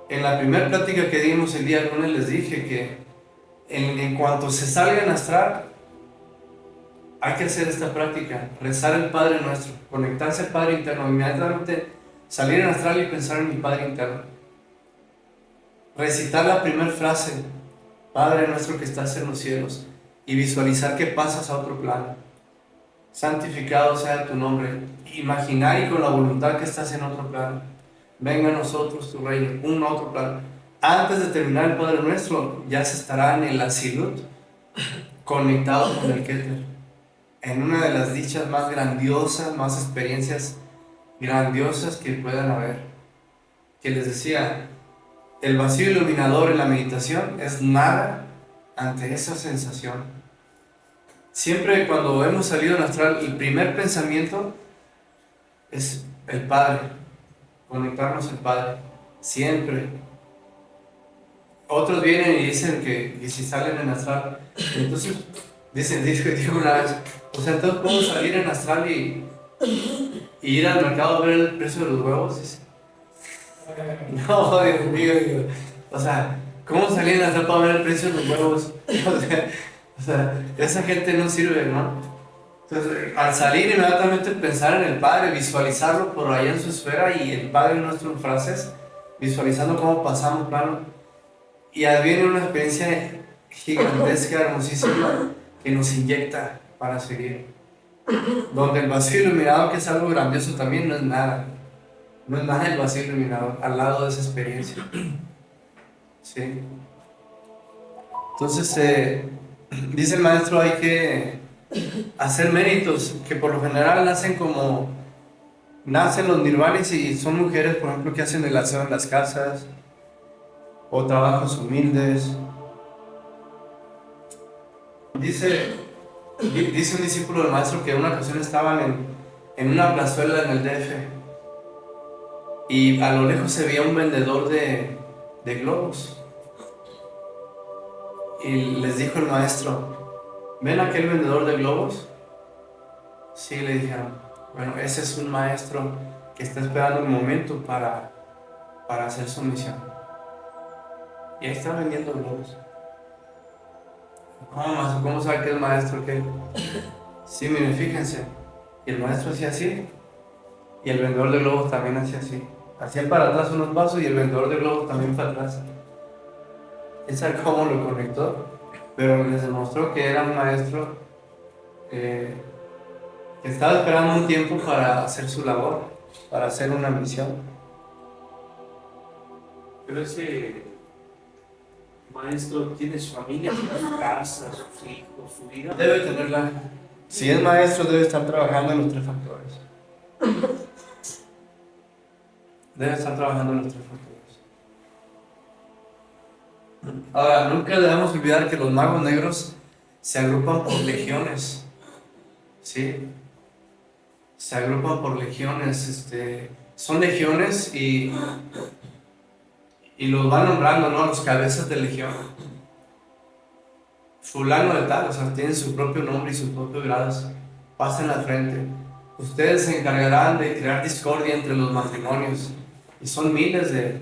En la primera plática que dimos el día lunes les dije que en cuanto se salga en astral, hay que hacer esta práctica, rezar el Padre Nuestro, conectarse al Padre Interno, inmediatamente salir en astral y pensar en mi Padre Interno. Recitar la primera frase, Padre Nuestro que estás en los cielos, y visualizar que pasas a otro plano. Santificado sea tu nombre. Imaginar y con la voluntad que estás en otro plano. Venga a nosotros tu reino, un otro plano. Antes de terminar el Padre Nuestro, ya se estará en el Asilut, conectado con el Keter, en una de las dichas más grandiosas, más experiencias grandiosas que puedan haber. Que les decía, el vacío iluminador en la meditación es nada ante esa sensación. Siempre cuando hemos salido en astral, el primer pensamiento es el Padre, conectarnos al Padre, siempre. Otros vienen y dicen que si salen en astral, entonces digo una vez, o sea, entonces puedo salir en astral y ir al mercado a ver el precio de los huevos. Dice, no, Dios mío, digo, o sea, ¿cómo salir en astral para ver el precio de los huevos? O sea, esa gente no sirve, ¿no? Entonces, al salir inmediatamente pensar en el Padre, visualizarlo por allá en su esfera y el Padre en nuestras frases, visualizando cómo pasamos plano. Y ahí viene una experiencia gigantesca, hermosísima, que nos inyecta para seguir. Donde el vacío iluminado, que es algo grandioso también, no es nada. No es nada el vacío iluminado al lado de esa experiencia. ¿Sí? Entonces, dice el maestro, hay que hacer méritos que por lo general nacen los nirvanis y son mujeres, por ejemplo, que hacen el aseo en las casas o trabajos humildes. Dice un discípulo del maestro que en una ocasión estaban en una plazuela en el DF y a lo lejos se veía un vendedor de globos. Y les dijo el maestro, ¿ven aquel vendedor de globos? Sí, le dijeron, bueno, ese es un maestro que está esperando el momento para hacer su misión. Y ahí está vendiendo globos. ¿Cómo sabe que es maestro? ¿Qué? Sí, miren, fíjense. Y el maestro hacía así, y el vendedor de globos también hacía así. Hacía para atrás unos pasos y el vendedor de globos también para atrás. ¿Quién sabe cómo lo conectó? Pero les demostró que era un maestro que estaba esperando un tiempo para hacer su labor, para hacer una misión. Pero ese maestro tiene su familia, su casa, sus hijos, su vida. Debe tenerla. Si es maestro, debe estar trabajando en los tres factores. Debe estar trabajando en los tres factores. Ahora, nunca debemos olvidar que los magos negros se agrupan por legiones. ¿Sí? Se agrupan por legiones. Son legiones y los van nombrando, ¿no? Los cabezas de legión. Fulano de tal, o sea, tienen su propio nombre y sus propios grados. Pasen la frente. Ustedes se encargarán de crear discordia entre los matrimonios. Y son miles de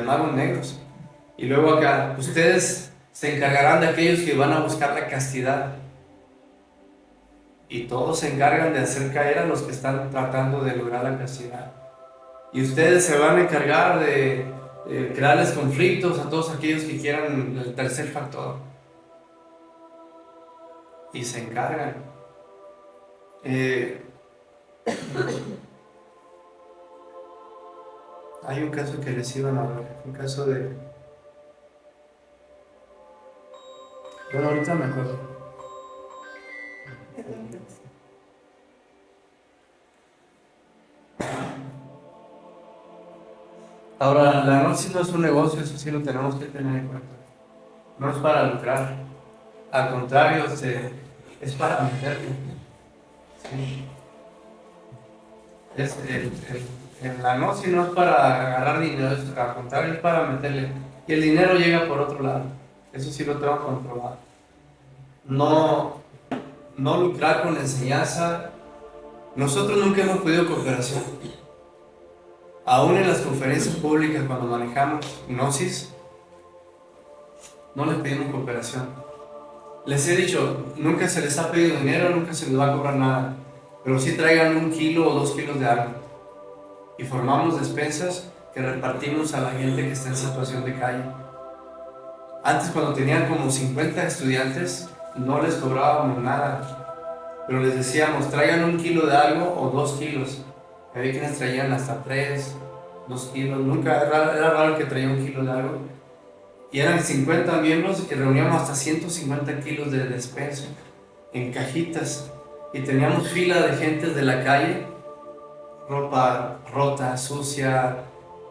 magos negros. Y luego acá, ustedes se encargarán de aquellos que van a buscar la castidad. Y todos se encargan de hacer caer a los que están tratando de lograr la castidad. Y ustedes se van a encargar de crearles conflictos a todos aquellos que quieran el tercer factor. Y se encargan. Hay un caso que les iban a hablar, un caso de... Bueno, ahorita me acuerdo. Ahora, la gnosis no es un negocio, eso sí lo tenemos que tener en cuenta. No es para lucrar. Al contrario, es para meterle. Sí. La gnosis no es para agarrar dinero, al contrario, es para meterle. Y el dinero llega por otro lado. Eso sí lo tengo controlado. No lucrar con la enseñanza. Nosotros nunca hemos pedido cooperación. Aún en las conferencias públicas, cuando manejamos gnosis, no les pedimos cooperación. Les he dicho, nunca se les ha pedido dinero, nunca se les va a cobrar nada, pero sí traigan 1 kilo o 2 kilos de algo. Y formamos despensas que repartimos a la gente que está en situación de calle. Antes, cuando tenían como 50 estudiantes, no les cobrábamos nada, pero les decíamos, traigan 1 kilo de algo o 2 kilos. Había quienes traían hasta 3, 2 kilos, nunca, era raro que traía 1 kilo de algo. Y eran 50 miembros que reuníamos hasta 150 kilos de despensa en cajitas. Y teníamos fila de gente de la calle, ropa rota, sucia,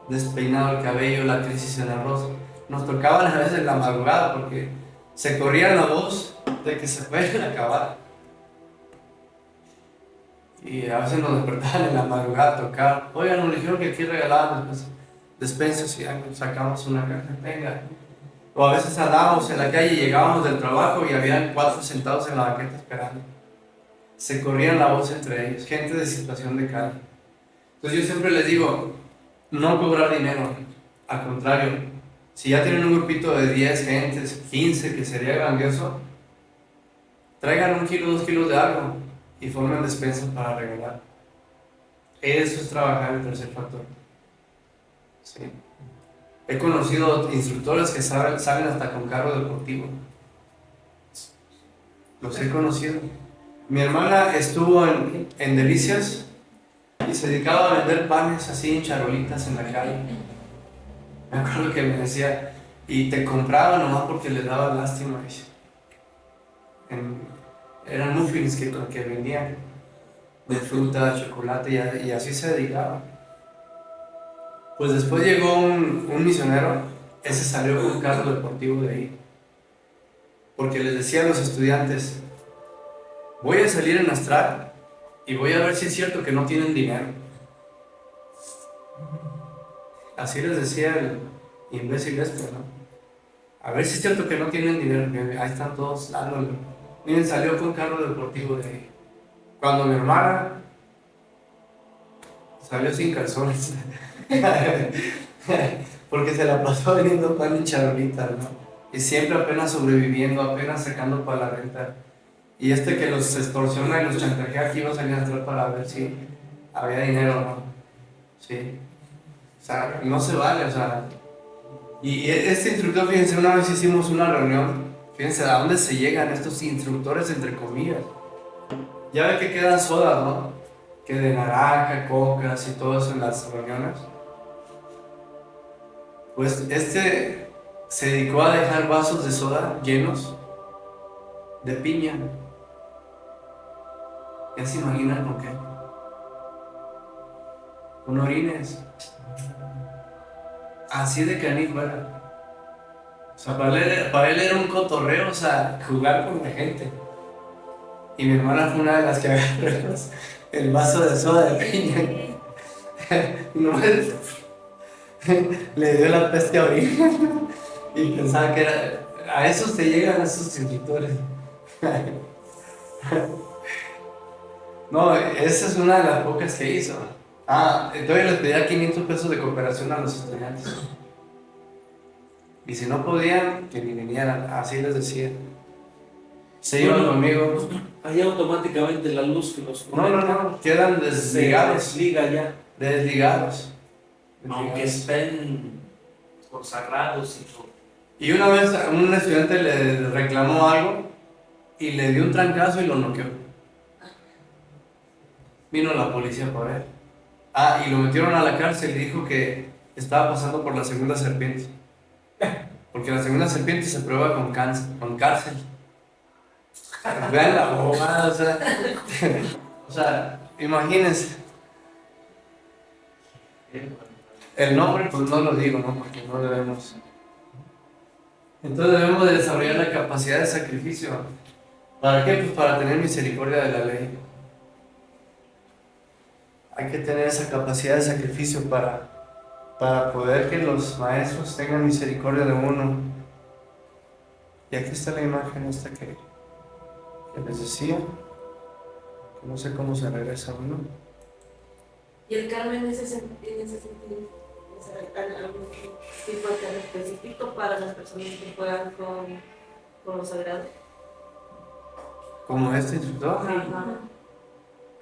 despeinado el cabello, la crisis en arroz. Nos tocaban a veces en la madrugada porque se corría la voz de que se pueden acabar. Y a veces nos despertaban en la madrugada a tocar. Oigan, nos dijeron que aquí regalaban despensas y ya sacamos una caja, venga. O a veces andábamos en la calle y llegábamos del trabajo y habían 4 sentados en la banqueta esperando. Se corrían la voz entre ellos, gente de situación de calle. Entonces yo siempre les digo, no cobrar dinero, al contrario, si ya tienen un grupito de 10 gentes, 15, que sería grandioso, traigan 1 kilo, 2 kilos de algo y formen despensas para regalar. Eso es trabajar el tercer factor. ¿Sí? He conocido instructores que salen hasta con carro deportivo. Los he conocido. Mi hermana estuvo en Delicias y se dedicaba a vender panes así en charolitas en la calle. Me acuerdo que me decía, y te compraba nomás porque les daba lástima. Eran muffins que vendían de fruta, chocolate y así se dedicaba. Pues después llegó un misionero, ese salió con un carro deportivo de ahí. Porque les decía a los estudiantes, voy a salir en astral y voy a ver si es cierto que no tienen dinero. Así les decía el imbécil este, ¿no? A ver si es cierto que no tienen dinero. Ahí están todos dándole. Miren, salió con un carro deportivo de ahí. Cuando mi hermana salió sin calzones. Porque se la pasó vendiendo pan en charolitas, ¿no? Y siempre apenas sobreviviendo, apenas sacando para la renta. Y que los extorsiona y los chantajea, que iba a salir a entrar para ver si había dinero o no. Sí. O sea, no se vale, o sea. Y este instructor, fíjense, una vez hicimos una reunión. Fíjense a dónde se llegan estos instructores, entre comillas. Ya ve que quedan sodas, ¿no? Que de naranja, cocas y todo eso en las reuniones. Pues se dedicó a dejar vasos de soda llenos de piña. ¿Ya se imaginan con qué? Con orines. Así de canijo era. O sea, para él era un cotorreo, o sea, jugar con la gente. Y mi hermana fue una de las que agarró el vaso de soda de piña. No, le dio la peste a orina. Y pensaba que era... A eso se llegan esos instructores. No, esa es una de las pocas que hizo. Entonces les pedía 500 pesos de cooperación a los estudiantes. Y si no podían, que ni vinieran. Así les decía. Se iban conmigo. Ahí automáticamente la luz que los No, quedan desligados. Se desliga ya. Desligados. Aunque estén consagrados y todo. Y una vez un estudiante le reclamó algo y le dio un trancazo y lo noqueó. Vino la policía por él. Y lo metieron a la cárcel y dijo que estaba pasando por la segunda serpiente. Porque la segunda serpiente se prueba con cárcel. Vean la bobada, o sea, imagínense. El nombre, pues no lo digo, ¿no? Porque no debemos. Entonces debemos de desarrollar la capacidad de sacrificio. ¿Para qué? Pues para tener misericordia de la ley. Hay que tener esa capacidad de sacrificio para poder que los maestros tengan misericordia de uno. Y aquí está la imagen esta que les decía, que no sé cómo se regresa uno. Y el karma en ese sentido, algún tipo de karma específico para las personas que juegan con lo sagrado. Como este instructor. Ajá.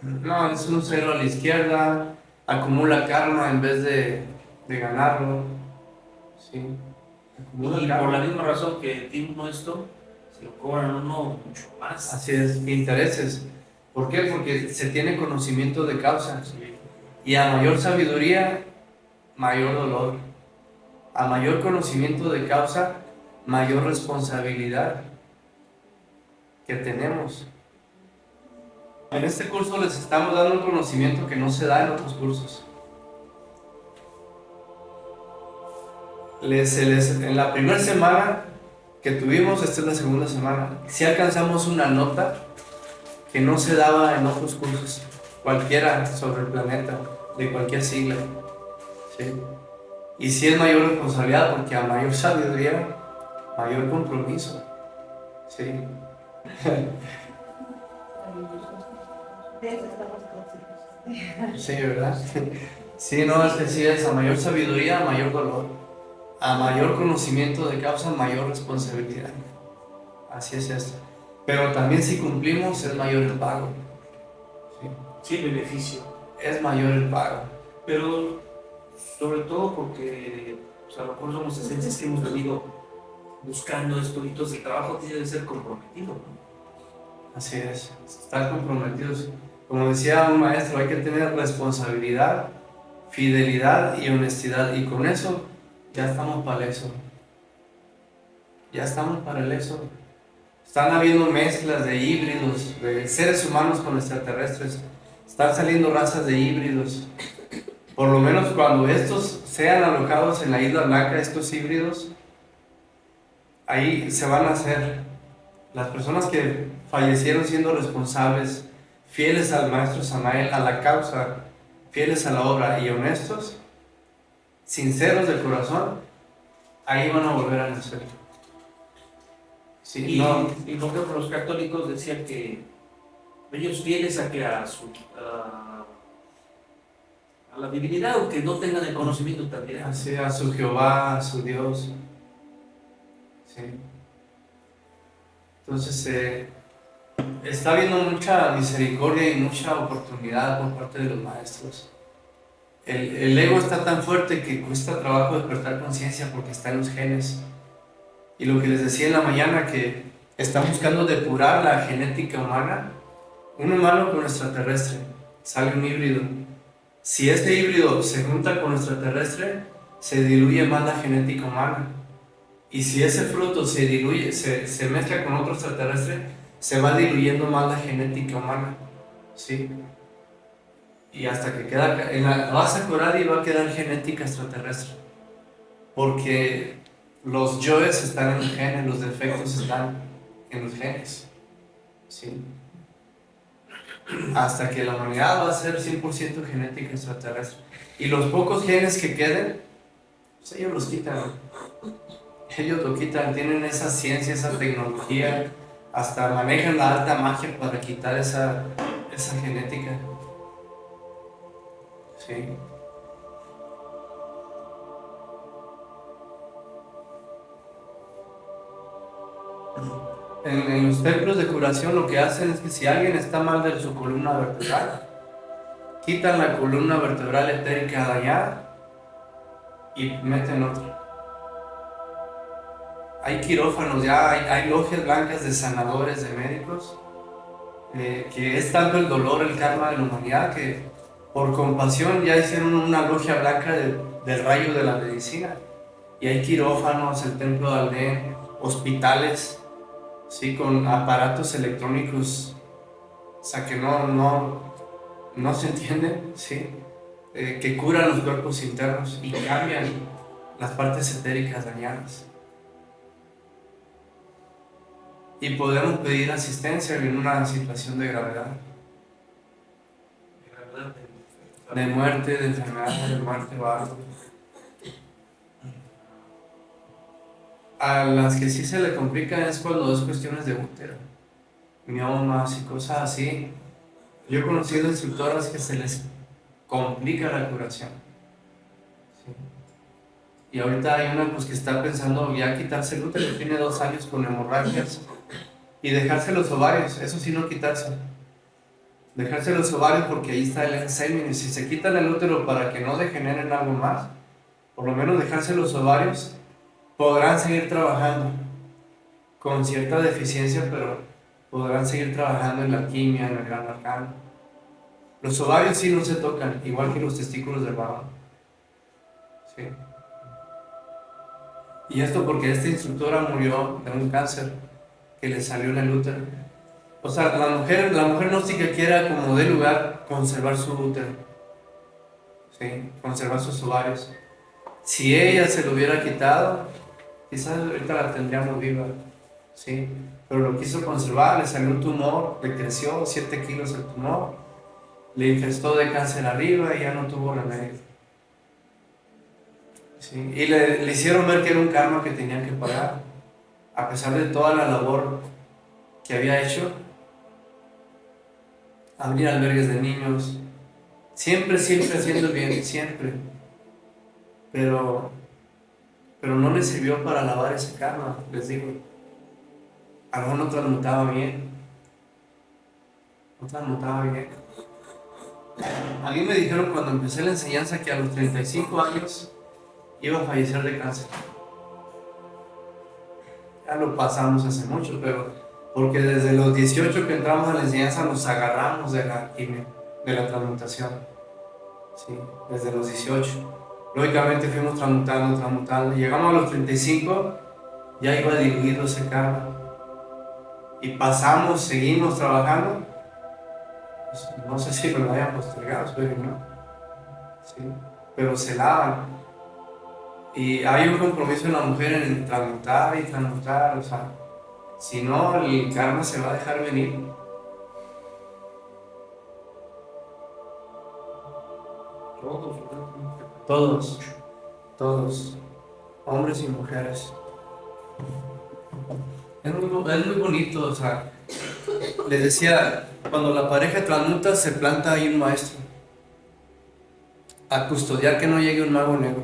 No, es un 0 a la izquierda, acumula karma en vez de ganarlo. Sí. Y por la misma razón que tiene uno esto, se lo cobran uno mucho más. Así es, intereses. ¿Por qué? Porque se tiene conocimiento de causa. Y a mayor sabiduría, mayor dolor. A mayor conocimiento de causa, mayor responsabilidad que tenemos. En este curso les estamos dando un conocimiento que no se da en otros cursos. en la primera semana que tuvimos, esta es la segunda semana, sí alcanzamos una nota que no se daba en otros cursos, cualquiera sobre el planeta, de cualquier sigla. ¿Sí? Y sí es mayor responsabilidad porque a mayor sabiduría, mayor compromiso. ¿Sí? De eso estamos conscientes. Sí, ¿verdad? Sí, no, es que sí es a mayor sabiduría, mayor dolor. A mayor conocimiento de causa, mayor responsabilidad. Así es esto. Pero también si cumplimos es mayor el pago. ¿Sí? Sí, el beneficio. Es mayor el pago. Pero sobre todo porque pues, a lo mejor somos esencias que hemos venido buscando esto y todo el trabajo tiene que ser comprometido, ¿no? Así es, estar comprometidos. Como decía un maestro, hay que tener responsabilidad, fidelidad y honestidad. Y con eso ya estamos para eso. Ya estamos para el eso. Están habiendo mezclas de híbridos, de seres humanos con extraterrestres. Están saliendo razas de híbridos. Por lo menos cuando estos sean alojados en la Isla Blanca, estos híbridos, ahí se van a hacer. Las personas que fallecieron siendo responsables, fieles al maestro Samael, a la causa, fieles a la obra y honestos, sinceros de corazón, ahí van a volver a nacer. Sí, Y, no, y por ejemplo, los católicos decían que ellos fieles a que a la divinidad, aunque no tengan el conocimiento también. así a su Jehová, a su Dios. Sí. Entonces, está habiendo mucha misericordia y mucha oportunidad por parte de los maestros. El ego está tan fuerte que cuesta trabajo despertar conciencia porque está en los genes. Y lo que les decía en la mañana, que están buscando depurar la genética humana, un humano con extraterrestre, sale un híbrido. Si este híbrido se junta con extraterrestre, se diluye más la genética humana. Y si ese fruto se diluye, se mezcla con otro extraterrestre, se va diluyendo más la genética humana. ¿Sí? Y hasta que queda, en la base coral va a quedar genética extraterrestre. Porque los yoes están en los genes, los defectos están en los genes. ¿Sí? Hasta que la humanidad va a ser 100% genética extraterrestre. Y los pocos genes que queden, pues ellos los quitan. Ellos lo quitan, tienen esa ciencia, esa tecnología, hasta manejan la alta magia para quitar esa genética. Sí. En los templos de curación lo que hacen es que si alguien está mal de su columna vertebral, quitan la columna vertebral etérica dañada y meten otra. Hay quirófanos, ya hay logias blancas de sanadores, de médicos, que es tanto el dolor, el karma de la humanidad, que por compasión ya hicieron una logia blanca del rayo de la medicina. Y hay quirófanos, el templo de Aldén, hospitales, ¿sí? Con aparatos electrónicos, o sea que no se entienden, ¿sí? Que curan los cuerpos internos y cambian las partes etéricas dañadas. Y podemos pedir asistencia en una situación de gravedad, de muerte, de enfermedad, de muerte o algo. A las que sí se le complican es cuando es cuestiones de útero, miomas y cosas así. Yo he conocido instructoras que se les complica la curación. ¿Sí? Y ahorita hay una pues, que está pensando ya quitarse el útero, tiene 2 años con hemorragias. Y dejarse los ovarios, eso sí no quitarse. Dejarse los ovarios porque ahí está el semen. Y si se quitan el útero para que no degeneren algo más, por lo menos dejarse los ovarios, podrán seguir trabajando con cierta deficiencia, pero podrán seguir trabajando en la quimia, en el gran arcano. Los ovarios sí no se tocan, igual que los testículos del varón. Sí. Y esto porque esta instructora murió de un cáncer que le salió en el útero. O sea, la mujer gnóstica quiere como de lugar conservar su útero, ¿sí? Conservar sus ovarios. Si ella se lo hubiera quitado, quizás ahorita la tendríamos viva, ¿sí? Pero lo quiso conservar, le salió un tumor, le creció 7 kilos el tumor, le infestó de cáncer arriba y ya no tuvo remedio. ¿Sí? Y le hicieron ver que era un karma que tenían que pagar, a pesar de toda la labor que había hecho, abrir albergues de niños, siempre haciendo bien, siempre. Pero no le sirvió para lavar ese karma, les digo. Algo no transmutaba bien. No transmutaba bien. A mí me dijeron cuando empecé la enseñanza que a los 35 años iba a fallecer de cáncer. Ya lo pasamos hace mucho, pero porque desde los 18 que entramos a la enseñanza nos agarramos de la quimio, de la transmutación. Sí, desde los 18. Lógicamente fuimos transmutando. Llegamos a los 35, ya iba diluido ese karma. Y pasamos, seguimos trabajando. Pues, no sé si lo hayan postergado, espero que no. Sí, pero se lavan. Y hay un compromiso en la mujer en transmutar y transmutar, o sea, si no, el karma se va a dejar venir. Todos, Todos, hombres y mujeres. Es muy bonito, o sea, les decía, cuando la pareja transmuta se planta ahí un maestro a custodiar que no llegue un mago negro,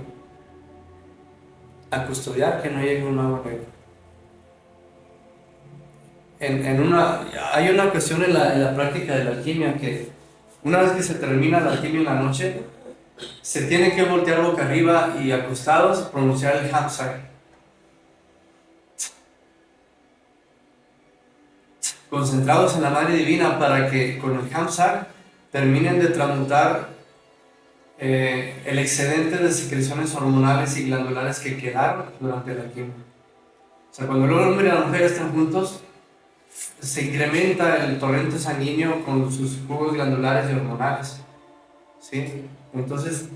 a custodiar que no llegue un mago negro. Hay una cuestión en la práctica de la alquimia que una vez que se termina la alquimia en la noche, se tiene que voltear boca arriba y acostados pronunciar el Hamsag. Concentrados en la Madre Divina para que con el Hamsag terminen de transmutar el excedente de secreciones hormonales y glandulares que quedaron durante la quimio. O sea, cuando el hombre y la mujer están juntos, se incrementa el torrente sanguíneo con sus jugos glandulares y hormonales. ¿Sí? Entonces,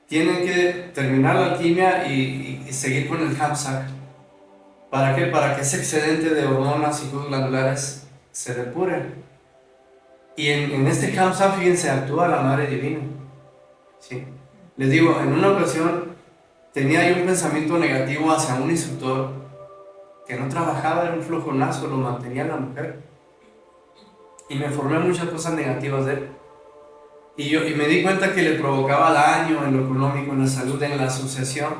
tienen que terminar la alquimia y seguir con el Hamsag. ¿Para qué? Para que ese excedente de hormonas y jugos glandulares se depure. Y en este Hamsag, fíjense, actúa la Madre Divina. ¿Sí? Les digo, en una ocasión tenía yo un pensamiento negativo hacia un instructor que no trabajaba, era un flojonazo, lo mantenía la mujer. Y me formé muchas cosas negativas de él. Y me di cuenta que le provocaba daño en lo económico, en la salud, en la asociación.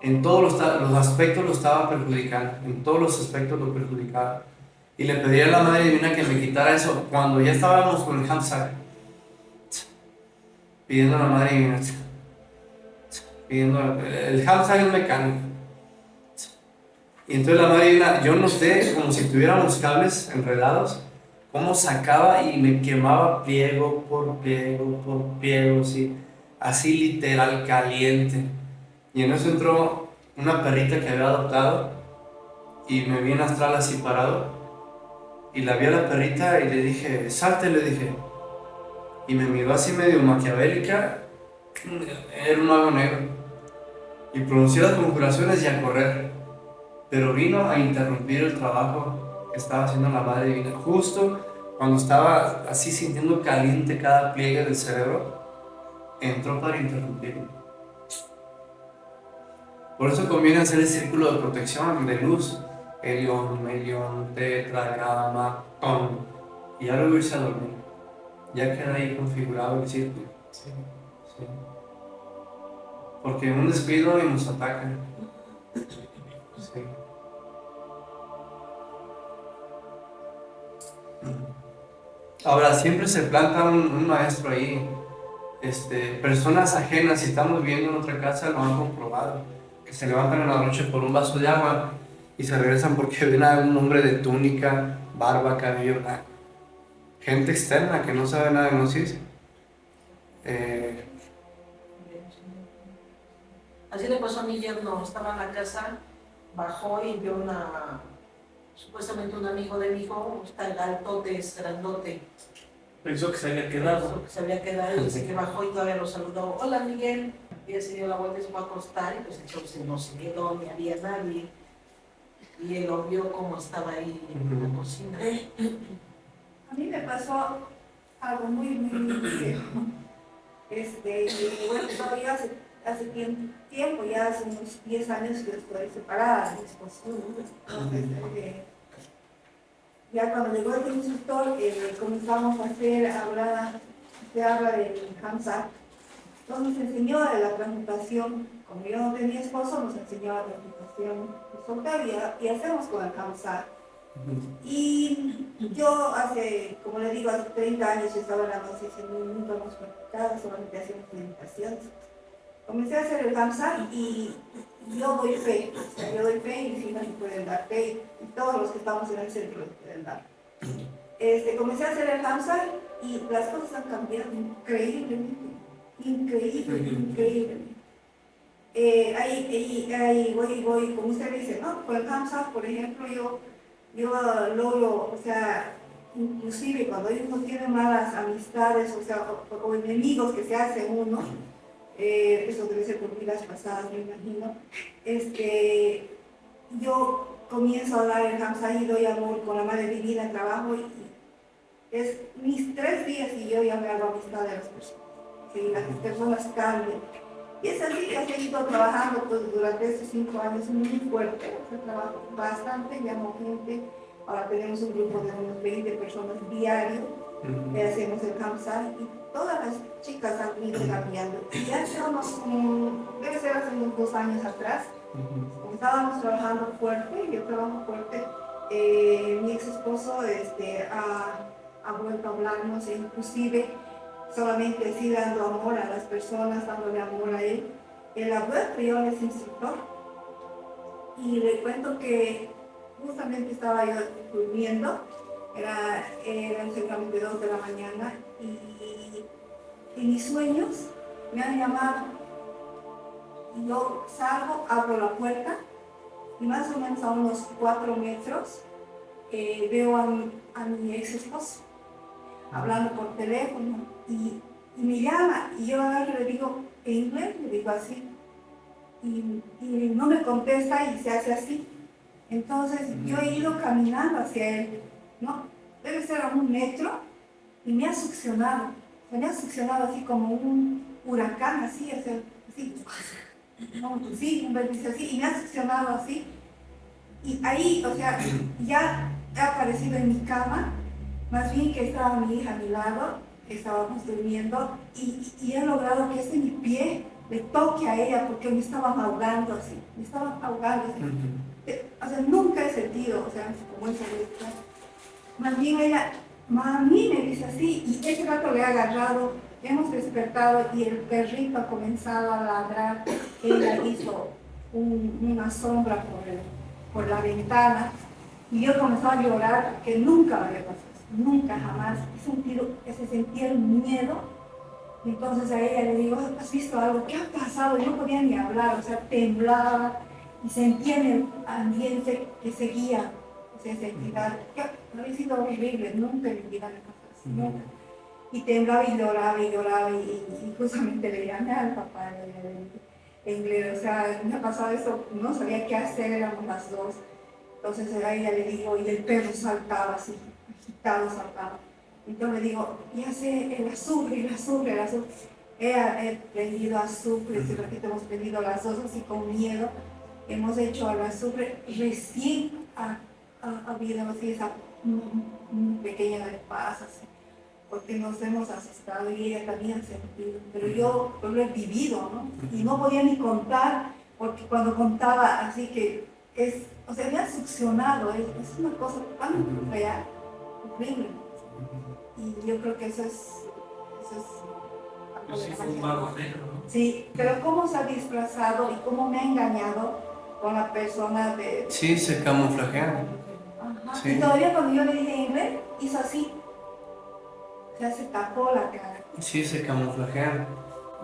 En todos los aspectos lo estaba perjudicando, en todos los aspectos lo perjudicaba. Y le pedí a la Madre Divina que me quitara eso. Cuando ya estábamos con el Hamsag, pidiendo a la Madre Divina, el Hamsag es mecánico. Y entonces la Madre Divina, yo noté como si tuviéramos cables enredados, cómo sacaba y me quemaba pliego por pliego, ¿sí? Así literal, caliente. Y en eso entró una perrita que había adoptado y me vi en astral así parado. Y la vi a la perrita y le dije, salte, le dije. Y me miró así medio maquiavélica, era un mago negro. Y pronunció las conjuraciones y a correr. Pero vino a interrumpir el trabajo que estaba haciendo la Madre Divina. Justo cuando estaba así sintiendo caliente cada pliegue del cerebro, entró para interrumpirlo. Por eso conviene hacer el círculo de protección, de luz. Helión, melión, tetra, gamma, ton. Y ya luego irse a dormir. Ya queda ahí configurado el círculo. Sí. Sí. Porque un descuido y nos atacan. Sí. Ahora, siempre se planta un maestro ahí. Personas ajenas, si estamos viviendo en otra casa, lo han comprobado. Que se levantan en la noche por un vaso de agua y se regresan porque ven a un hombre de túnica, barba, cabello blanco. Gente externa que no sabe nada de gnosis. Así le pasó a mi yerno, estaba en la casa, bajó y vio supuestamente un amigo de mi hijo, está el altote, es grandote. Pensó que se había quedado. Pensó que se había quedado y dice que bajó y todavía lo saludó. Hola Miguel. Y él se dio la vuelta y se fue a acostar y pues entonces no se quedó, ni había nadie. Y él lo vio como estaba ahí en la cocina. A mí me pasó algo muy feo. Y bueno, todavía hace tiempo, ya hace unos 10 años que estoy separada de mi esposo. Entonces, ya cuando llegó este instructor, comenzamos a hablar, se habla del Hamza. Entonces nos enseñó de la transmutación, como yo no tenía esposo, nos enseñó la transmutación soltaria y hacemos con el Hamza. Y yo como le digo, hace 30 años yo estaba en la dosis y nunca hemos practicado, solamente hacíamos meditaciones. Comencé a hacer el Hamza y yo doy fe, o sea, yo doy fe y si no me pueden dar fe y todos los que estamos en el centro pueden dar. Comencé a hacer el Hamza y las cosas han cambiado increíblemente. Ahí voy, como usted dice, ¿no? Con el Hamza, por ejemplo, yo logro, o sea, inclusive cuando uno tiene malas amistades, o sea, o enemigos que se hacen uno, eso debe ser por vidas pasadas, me imagino, yo comienzo a dar el Hamza y doy amor con la Madre Divina, trabajo y es mis 3 días y yo ya me hago amistad de las personas, y las personas cambian. Y es así que he seguido trabajando pues, durante estos 5 años muy fuerte, o sea, trabajo bastante, llamo gente, ahora tenemos un grupo de unos 20 personas diario, que hacemos el Hamza y todas las chicas han ido cambiando. Y ya debe ser hace unos 2 años atrás, estábamos trabajando fuerte, yo trabajo fuerte, mi ex esposo ha vuelto a hablarnos e inclusive solamente así dando amor a las personas, dándole amor a él. Él ha vuelto, yo es instructor. Y le cuento que justamente estaba yo durmiendo, era seguramente 2 de la mañana, y mis sueños me han llamado. Y yo salgo, abro la puerta, y más o menos a unos 4 metros veo a mi ex esposo hablando por teléfono y me llama y yo agarro y le digo en inglés, le digo así y no me contesta y se hace así. Entonces yo he ido caminando hacia él, ¿no? Debe ser a 1 metro y me ha succionado así como un huracán, así, no, sí, un vértice así, y me ha succionado así. Y ahí, o sea, ya he aparecido en mi cama. Más bien que estaba mi hija a mi lado, estábamos durmiendo y he logrado que mi pie le toque a ella porque me estaban ahogando así. O sea, nunca he sentido, o sea, como esa vez. Más bien ella, mami, me dice así y ese rato le ha agarrado, hemos despertado y el perrito ha comenzado a ladrar. Ella hizo una sombra por la ventana y yo comenzaba a llorar que nunca me había pasado. Nunca, jamás se sentía el miedo. Entonces a ella le digo, ¿has visto algo? ¿Qué ha pasado? Yo no podía ni hablar, o sea, temblaba y sentía en el ambiente que seguía, o sea, esa entidad. Había sido horrible, nunca en mi vida me pasó así, nunca. Y temblaba y lloraba y justamente le llamé al papá en inglés, o sea, me ha pasado eso, no sabía qué hacer, éramos las 2. Entonces a ella le digo, y el perro saltaba así. Saltaba. Entonces le digo, ya sé, el azufre. He prendido azufre, si repito, hemos prendido las 2 así con miedo. Hemos hecho al azufre, recién ha habido así esa pequeña de paz, así, porque nos hemos asustado y ella también ha sentido. Pero yo lo he vivido, ¿no? Y no podía ni contar, porque cuando contaba así que o sea, me ha succionado, es una cosa tan real. Horrible. Y yo creo que eso es sí, fue un mago negro, ¿no? Sí, pero cómo se ha disfrazado y cómo me ha engañado con la persona de... Sí, se camuflajean. Ajá. Sí. Y todavía cuando yo le dije en inglés, hizo así. O sea, se tapó la cara. Sí, se camuflajean.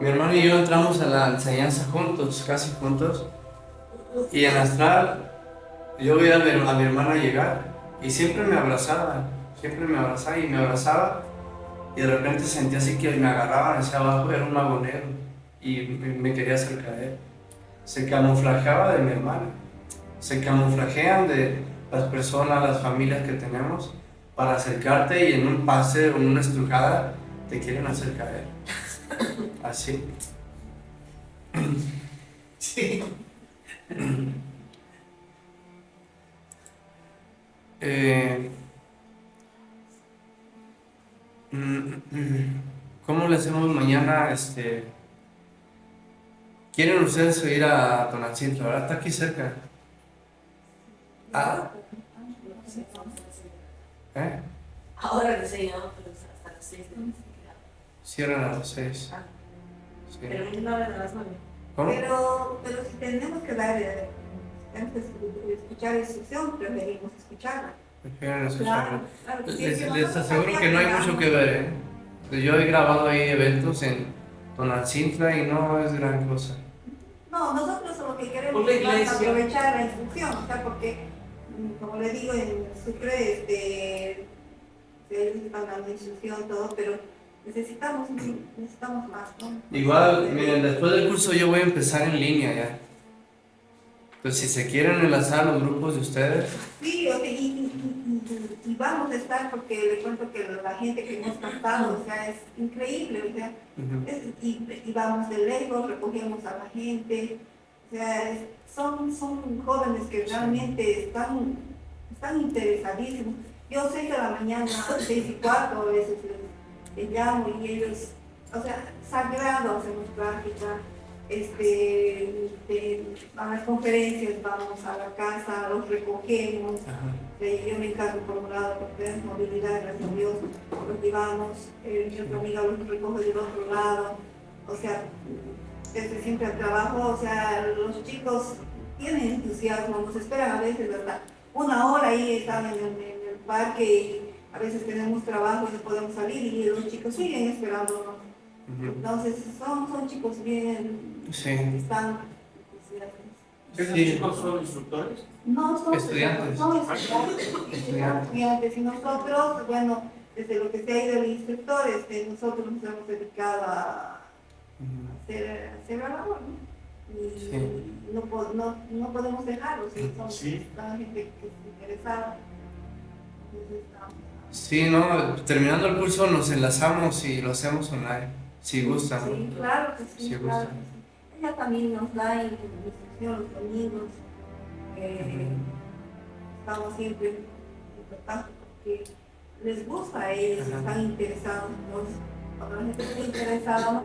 Mi hermano y yo entramos a la enseñanza juntos, casi juntos. Y en astral, yo veía a mi hermana llegar y siempre me abrazaba y me abrazaba. y de repente sentí así que me agarraban hacia abajo, era un mago negro y me quería hacer caer. Se camuflajeaba de mi hermana, se camuflajean de las personas, las familias que tenemos para acercarte y en un pase o en una estrujada te quieren hacer caer. Así. Sí. ¿Cómo le hacemos mañana? ¿Quieren ustedes ir a Tonantzintla, verdad? Está aquí cerca. Ah, ¿eh? Ahora les enseñamos, pero hasta las 6 de la noche. Cierran a las 6. Ah, Sí. pero una vez a las 9. ¿Cómo? Pero si tenemos que dar, antes de escuchar instrucción, preferimos escucharla. Prefieren escucharlo. Claro, sí, Les, sí, les nosotros aseguro también que no hay llegamos. mucho que ver, ¿eh? Yo he grabado ahí eventos en Tonantzintla y no es gran cosa. No, nosotros lo que queremos Por la es más iglesia. aprovechar la instrucción, o sea, porque, como le digo, en Sucre, ellos están dando instrucción, todo, pero necesitamos más, ¿no? Igual, miren, después del curso yo voy a empezar en línea ya. Entonces, si se quieren enlazar los grupos de ustedes, Sí, o sea, y vamos a estar, porque le cuento que la gente que hemos captado, o sea, es increíble, o sea, y vamos de lejos, recogemos a la gente, o sea, son jóvenes que realmente están interesadísimos. Yo 6 de la mañana, 6:15 a veces les llamo y ellos, o sea, sagrado hacemos práctica. A las conferencias vamos a la casa, los recogemos, yo me encargo por un lado porque es movilidad, gracias a Dios, los llevamos, mi otra amiga los recoge del otro lado, o sea, desde siempre al trabajo, o sea, los chicos tienen entusiasmo, nos esperan a veces hasta 1 hora ahí, están en el parque y a veces tenemos trabajo y no podemos salir y los chicos siguen esperándonos. Entonces son chicos bien, sí. están ¿Esos Sí. chicos son instructores? no son Estudiantes. son estudiantes y nosotros, bueno, desde lo que se ha ido el instructor, nosotros nos hemos dedicado a hacer la labor, ¿no? Y Sí. no podemos dejarlos, son Sí. la gente que está interesada. Entonces, estamos. Sí, no, terminando el curso nos enlazamos y lo hacemos online, si gustan. ¿no? Sí, claro que sí, Sí, claro gusta. que sí. Ella también nos da instrucción los domingos. Estamos siempre en contacto porque les gusta a ellos, Ajá. están interesados. Entonces, cuando la gente está interesada,